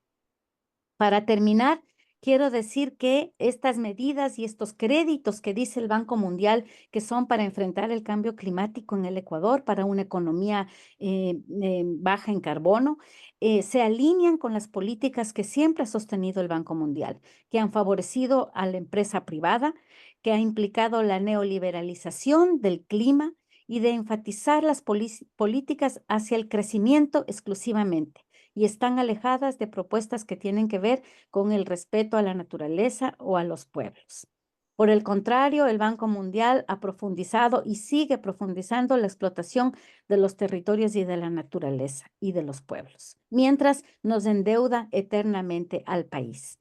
Para terminar, quiero decir que estas medidas y estos créditos que dice el Banco Mundial que son para enfrentar el cambio climático en el Ecuador, para una economía baja en carbono, se alinean con las políticas que siempre ha sostenido el Banco Mundial, que han favorecido a la empresa privada, que ha implicado la neoliberalización del clima y de enfatizar las políticas hacia el crecimiento exclusivamente, y están alejadas de propuestas que tienen que ver con el respeto a la naturaleza o a los pueblos. Por el contrario, el Banco Mundial ha profundizado y sigue profundizando la explotación de los territorios y de la naturaleza y de los pueblos, mientras nos endeuda eternamente al país.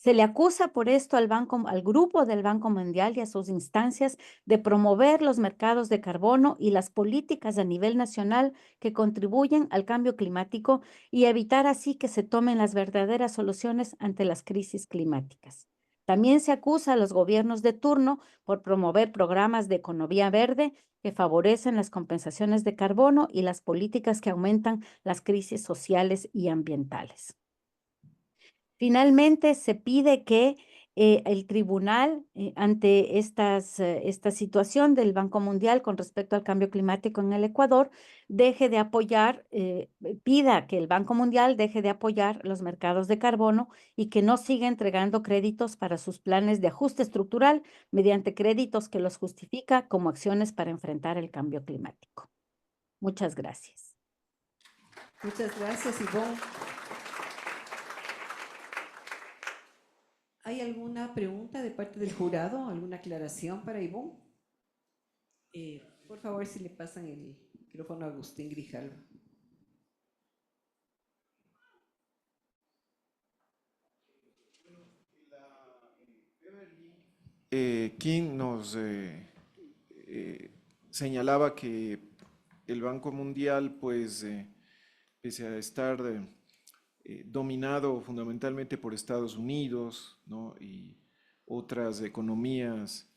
Se le acusa por esto al Grupo del Banco Mundial y a sus instancias de promover los mercados de carbono y las políticas a nivel nacional que contribuyen al cambio climático y evitar así que se tomen las verdaderas soluciones ante las crisis climáticas. También se acusa a los gobiernos de turno por promover programas de economía verde que favorecen las compensaciones de carbono y las políticas que aumentan las crisis sociales y ambientales. Finalmente, se pide que el tribunal, ante esta situación del Banco Mundial con respecto al cambio climático en el Ecuador, deje de apoyar, pida que el Banco Mundial deje de apoyar los mercados de carbono y que no siga entregando créditos para sus planes de ajuste estructural mediante créditos que los justifica como acciones para enfrentar el cambio climático. Muchas gracias. Muchas gracias, Ivonne. ¿Hay alguna pregunta de parte del jurado? ¿Alguna aclaración para Ivonne? Por favor, si le pasan el micrófono a Agustín Grijalva. Kim nos señalaba que el Banco Mundial, pues, pese a estar dominado fundamentalmente por Estados Unidos, ¿no?, y otras economías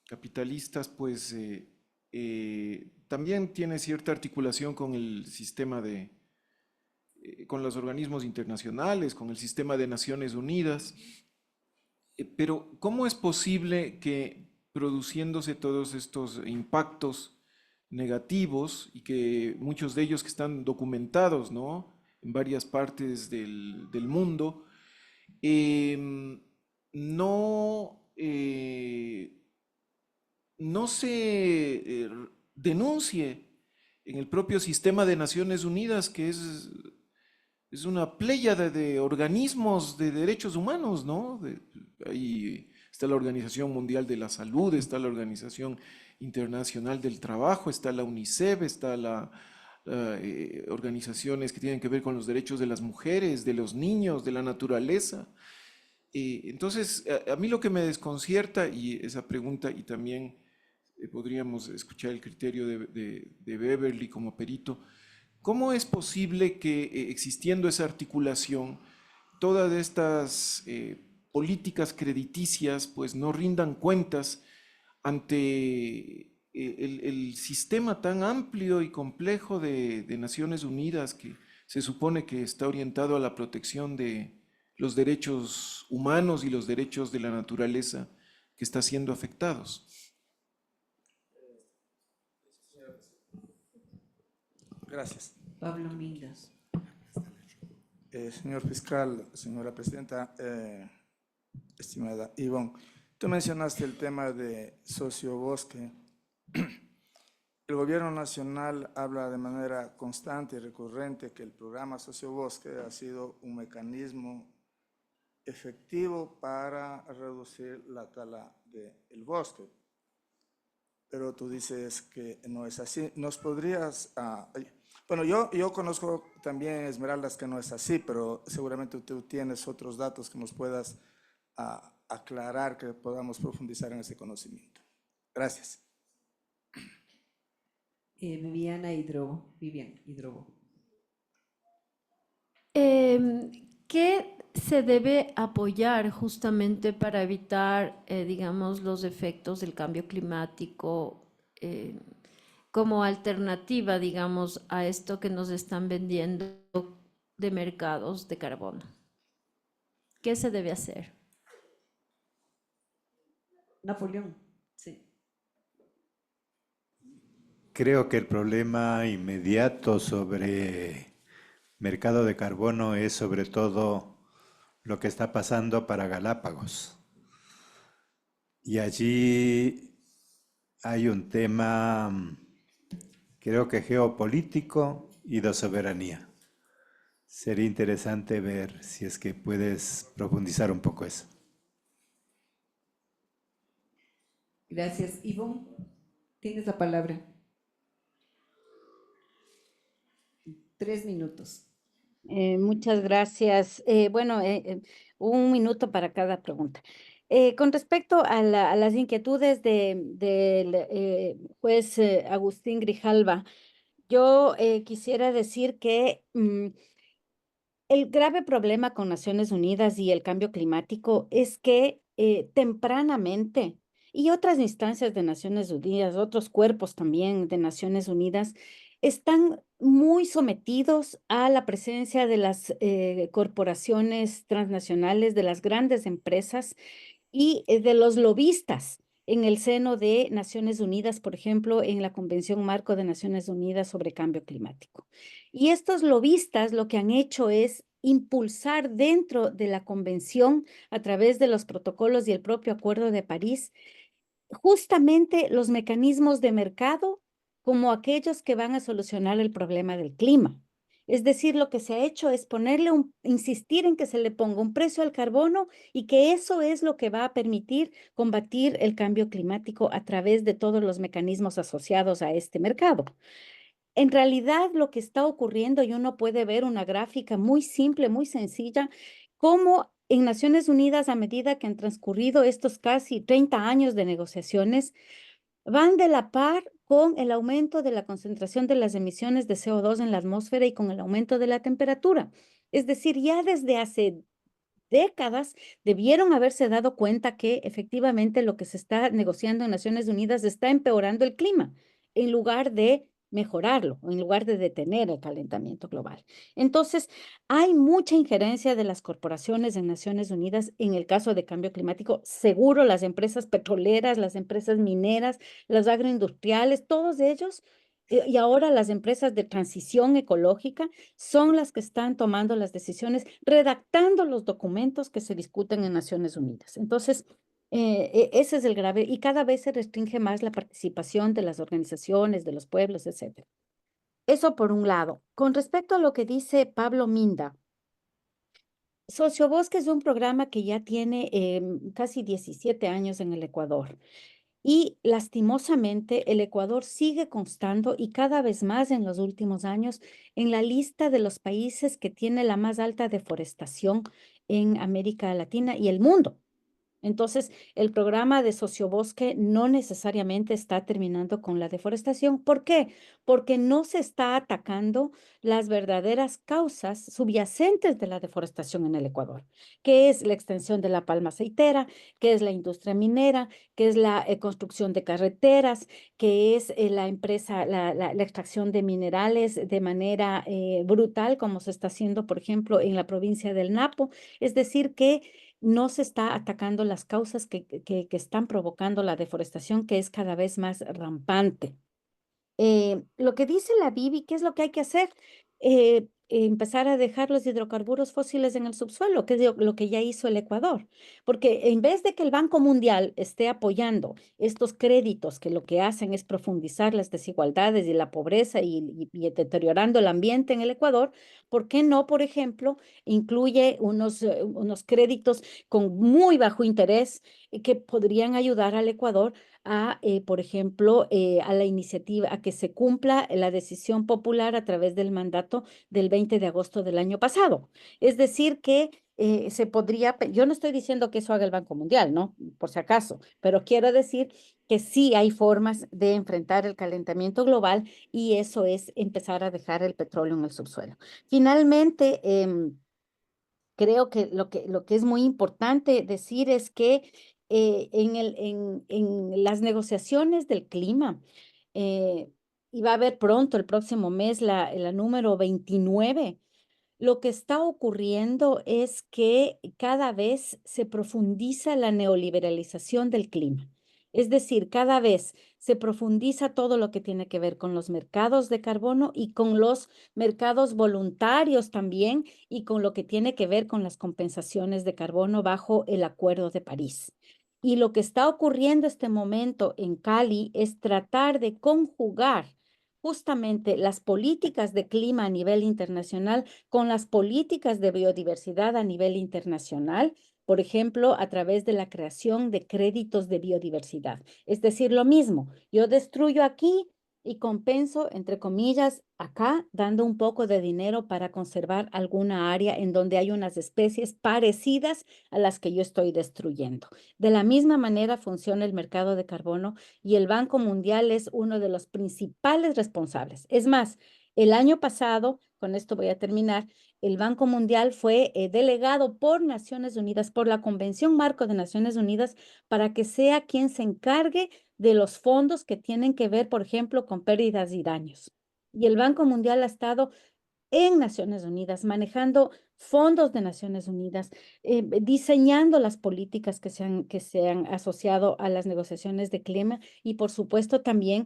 capitalistas, pues también tiene cierta articulación con el sistema con los organismos internacionales, con el sistema de Naciones Unidas. Pero ¿cómo es posible que produciéndose todos estos impactos negativos y que muchos de ellos que están documentados, ¿no?, en varias partes del mundo, no se denuncie en el propio sistema de Naciones Unidas, que es una pléyade de organismos de derechos humanos, ¿no? Ahí está la Organización Mundial de la Salud, está la Organización Internacional del Trabajo, está la UNICEF, está organizaciones que tienen que ver con los derechos de las mujeres, de los niños, de la naturaleza. Entonces, a mí lo que me desconcierta, y esa pregunta, y también podríamos escuchar el criterio de Beverly como perito, ¿cómo es posible que existiendo esa articulación, todas estas políticas crediticias pues no rindan cuentas ante el sistema tan amplio y complejo de Naciones Unidas, que se supone que está orientado a la protección de los derechos humanos y los derechos de la naturaleza, que está siendo afectados? Gracias. Pablo Mindas. Señor fiscal, señora presidenta, estimada Ivonne, tú mencionaste el tema de sociobosque. El gobierno nacional habla de manera constante y recurrente que el programa sociobosque ha sido un mecanismo efectivo para reducir la tala del bosque. Pero tú dices que no es así. ¿Nos podrías...? Bueno, yo conozco también Esmeraldas que no es así, pero seguramente tú tienes otros datos que nos puedas aclarar, que podamos profundizar en ese conocimiento. Gracias. Vivian Hidrobo. ¿Qué se debe apoyar justamente para evitar, digamos, los efectos del cambio climático como alternativa, digamos, a esto que nos están vendiendo de mercados de carbono? ¿Qué se debe hacer? Napoleón, sí. Creo que el problema inmediato sobre mercado de carbono es sobre todo lo que está pasando para Galápagos. Y allí hay un tema, creo que geopolítico y de soberanía. Sería interesante ver si es que puedes profundizar un poco eso. Gracias. Ivonne, tienes la palabra. 3 minutos. Muchas gracias. Un minuto para cada pregunta. Con respecto a, a las inquietudes del juez Agustín Grijalva, yo quisiera decir que el grave problema con Naciones Unidas y el cambio climático es que tempranamente y otras instancias de Naciones Unidas, otros cuerpos también de Naciones Unidas, están muy sometidos a la presencia de las corporaciones transnacionales, de las grandes empresas y de los lobistas en el seno de Naciones Unidas, por ejemplo, en la Convención Marco de Naciones Unidas sobre Cambio Climático. Y estos lobistas lo que han hecho es impulsar dentro de la convención, a través de los protocolos y el propio Acuerdo de París, justamente los mecanismos de mercado como aquellos que van a solucionar el problema del clima. Es decir, lo que se ha hecho es insistir en que se le ponga un precio al carbono y que eso es lo que va a permitir combatir el cambio climático a través de todos los mecanismos asociados a este mercado. En realidad, lo que está ocurriendo, y uno puede ver una gráfica muy simple, muy sencilla, cómo en Naciones Unidas, a medida que han transcurrido estos casi 30 años de negociaciones, van de la par con el aumento de la concentración de las emisiones de CO2 en la atmósfera y con el aumento de la temperatura. Es decir, ya desde hace décadas debieron haberse dado cuenta que efectivamente lo que se está negociando en Naciones Unidas está empeorando el clima, en lugar de mejorarlo, en lugar de detener el calentamiento global. Entonces, hay mucha injerencia de las corporaciones en Naciones Unidas en el caso de cambio climático. Seguro las empresas petroleras, las empresas mineras, las agroindustriales, todos ellos, y ahora las empresas de transición ecológica son las que están tomando las decisiones, redactando los documentos que se discuten en Naciones Unidas. Entonces, ese es el grave, y cada vez se restringe más la participación de las organizaciones, de los pueblos, etc. Eso por un lado. Con respecto a lo que dice Pablo Minda, Sociobosque es un programa que ya tiene casi 17 años en el Ecuador. Y lastimosamente el Ecuador sigue constando y cada vez más en los últimos años en la lista de los países que tiene la más alta deforestación en América Latina y el mundo. Entonces, el programa de Sociobosque no necesariamente está terminando con la deforestación. ¿Por qué? Porque no se está atacando las verdaderas causas subyacentes de la deforestación en el Ecuador, que es la extensión de la palma aceitera, que es la industria minera, que es la construcción de carreteras, que es la extracción de minerales de manera brutal, como se está haciendo, por ejemplo, en la provincia del Napo. Es decir, que no se está atacando las causas que están provocando la deforestación, que es cada vez más rampante. Lo que dice la Bibi, ¿qué es lo que hay que hacer? Empezar a dejar los hidrocarburos fósiles en el subsuelo, que es lo que ya hizo el Ecuador. Porque en vez de que el Banco Mundial esté apoyando estos créditos que lo que hacen es profundizar las desigualdades y la pobreza y deteriorando el ambiente en el Ecuador, ¿por qué no, por ejemplo, incluye unos créditos con muy bajo interés que podrían ayudar al Ecuador a, por ejemplo, a la iniciativa, a que se cumpla la decisión popular a través del mandato del 20 de agosto del año pasado? Es decir, que se podría, yo no estoy diciendo que eso haga el Banco Mundial, ¿no? Por si acaso, pero quiero decir que sí hay formas de enfrentar el calentamiento global y eso es empezar a dejar el petróleo en el subsuelo. Finalmente, creo que lo que es muy importante decir es que en las negociaciones del clima, y va a haber pronto, el próximo mes, la número 29, lo que está ocurriendo es que cada vez se profundiza la neoliberalización del clima. Es decir, cada vez se profundiza todo lo que tiene que ver con los mercados de carbono y con los mercados voluntarios también, y con lo que tiene que ver con las compensaciones de carbono bajo el Acuerdo de París. Y lo que está ocurriendo este momento en Cali es tratar de conjugar justamente las políticas de clima a nivel internacional con las políticas de biodiversidad a nivel internacional, por ejemplo, a través de la creación de créditos de biodiversidad. Es decir, lo mismo, yo destruyo aquí y compenso, entre comillas, acá dando un poco de dinero para conservar alguna área en donde hay unas especies parecidas a las que yo estoy destruyendo. De la misma manera funciona el mercado de carbono y el Banco Mundial es uno de los principales responsables. Es más, el año pasado, con esto voy a terminar, el Banco Mundial fue delegado por Naciones Unidas, por la Convención Marco de Naciones Unidas, para que sea quien se encargue de los fondos que tienen que ver, por ejemplo, con pérdidas y daños. Y el Banco Mundial ha estado en Naciones Unidas, manejando fondos de Naciones Unidas, diseñando las políticas que se han asociado a las negociaciones de clima y, por supuesto, también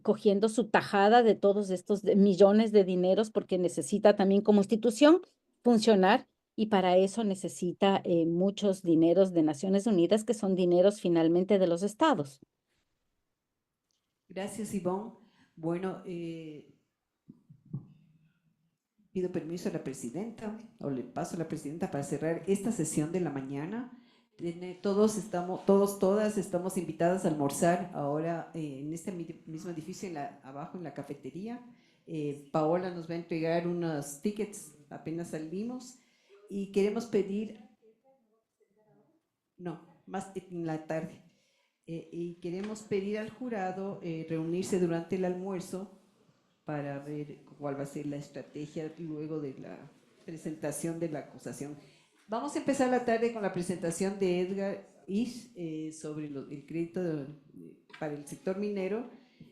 cogiendo su tajada de todos estos millones de dineros, porque necesita también como institución funcionar y para eso necesita muchos dineros de Naciones Unidas, que son dineros finalmente de los estados. Gracias, Ivonne. Bueno, pido permiso a la presidenta, o le paso a la presidenta para cerrar esta sesión de la mañana. Todos, todas estamos invitadas a almorzar ahora en este mismo edificio, abajo en la cafetería. Paola nos va a entregar unos tickets, apenas salimos, y queremos pedir, no, más en la tarde, y queremos pedir al jurado reunirse durante el almuerzo para ver cuál va a ser la estrategia luego de la presentación de la acusación. Vamos a empezar la tarde con la presentación de Edgar Isch sobre el crédito para el sector minero,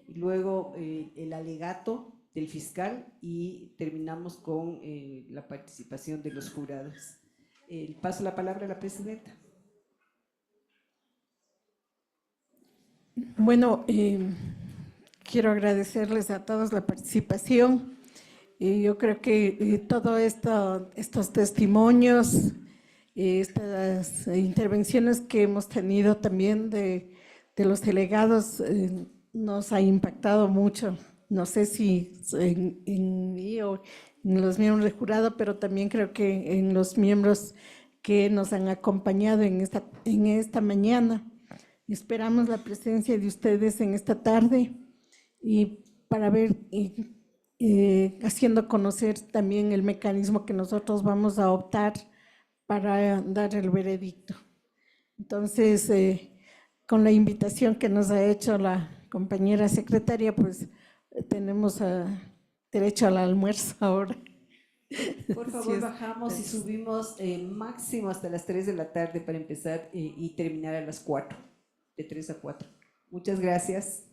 y luego el alegato del fiscal, y terminamos con la participación de los jurados. Paso la palabra a la presidenta. Bueno, quiero agradecerles a todos la participación. Yo creo que todo estos testimonios, estas intervenciones que hemos tenido también de los delegados nos ha impactado mucho. No sé si en mí o en los miembros del jurado, pero también creo que en los miembros que nos han acompañado en esta mañana. Esperamos la presencia de ustedes en esta tarde y para ver, haciendo conocer también el mecanismo que nosotros vamos a optar para dar el veredicto. Entonces, con la invitación que nos ha hecho la compañera secretaria, pues tenemos derecho al almuerzo ahora. Por favor, bajamos y subimos máximo hasta las 3 de la tarde para empezar y terminar a las 4, de 3 a 4. Muchas gracias.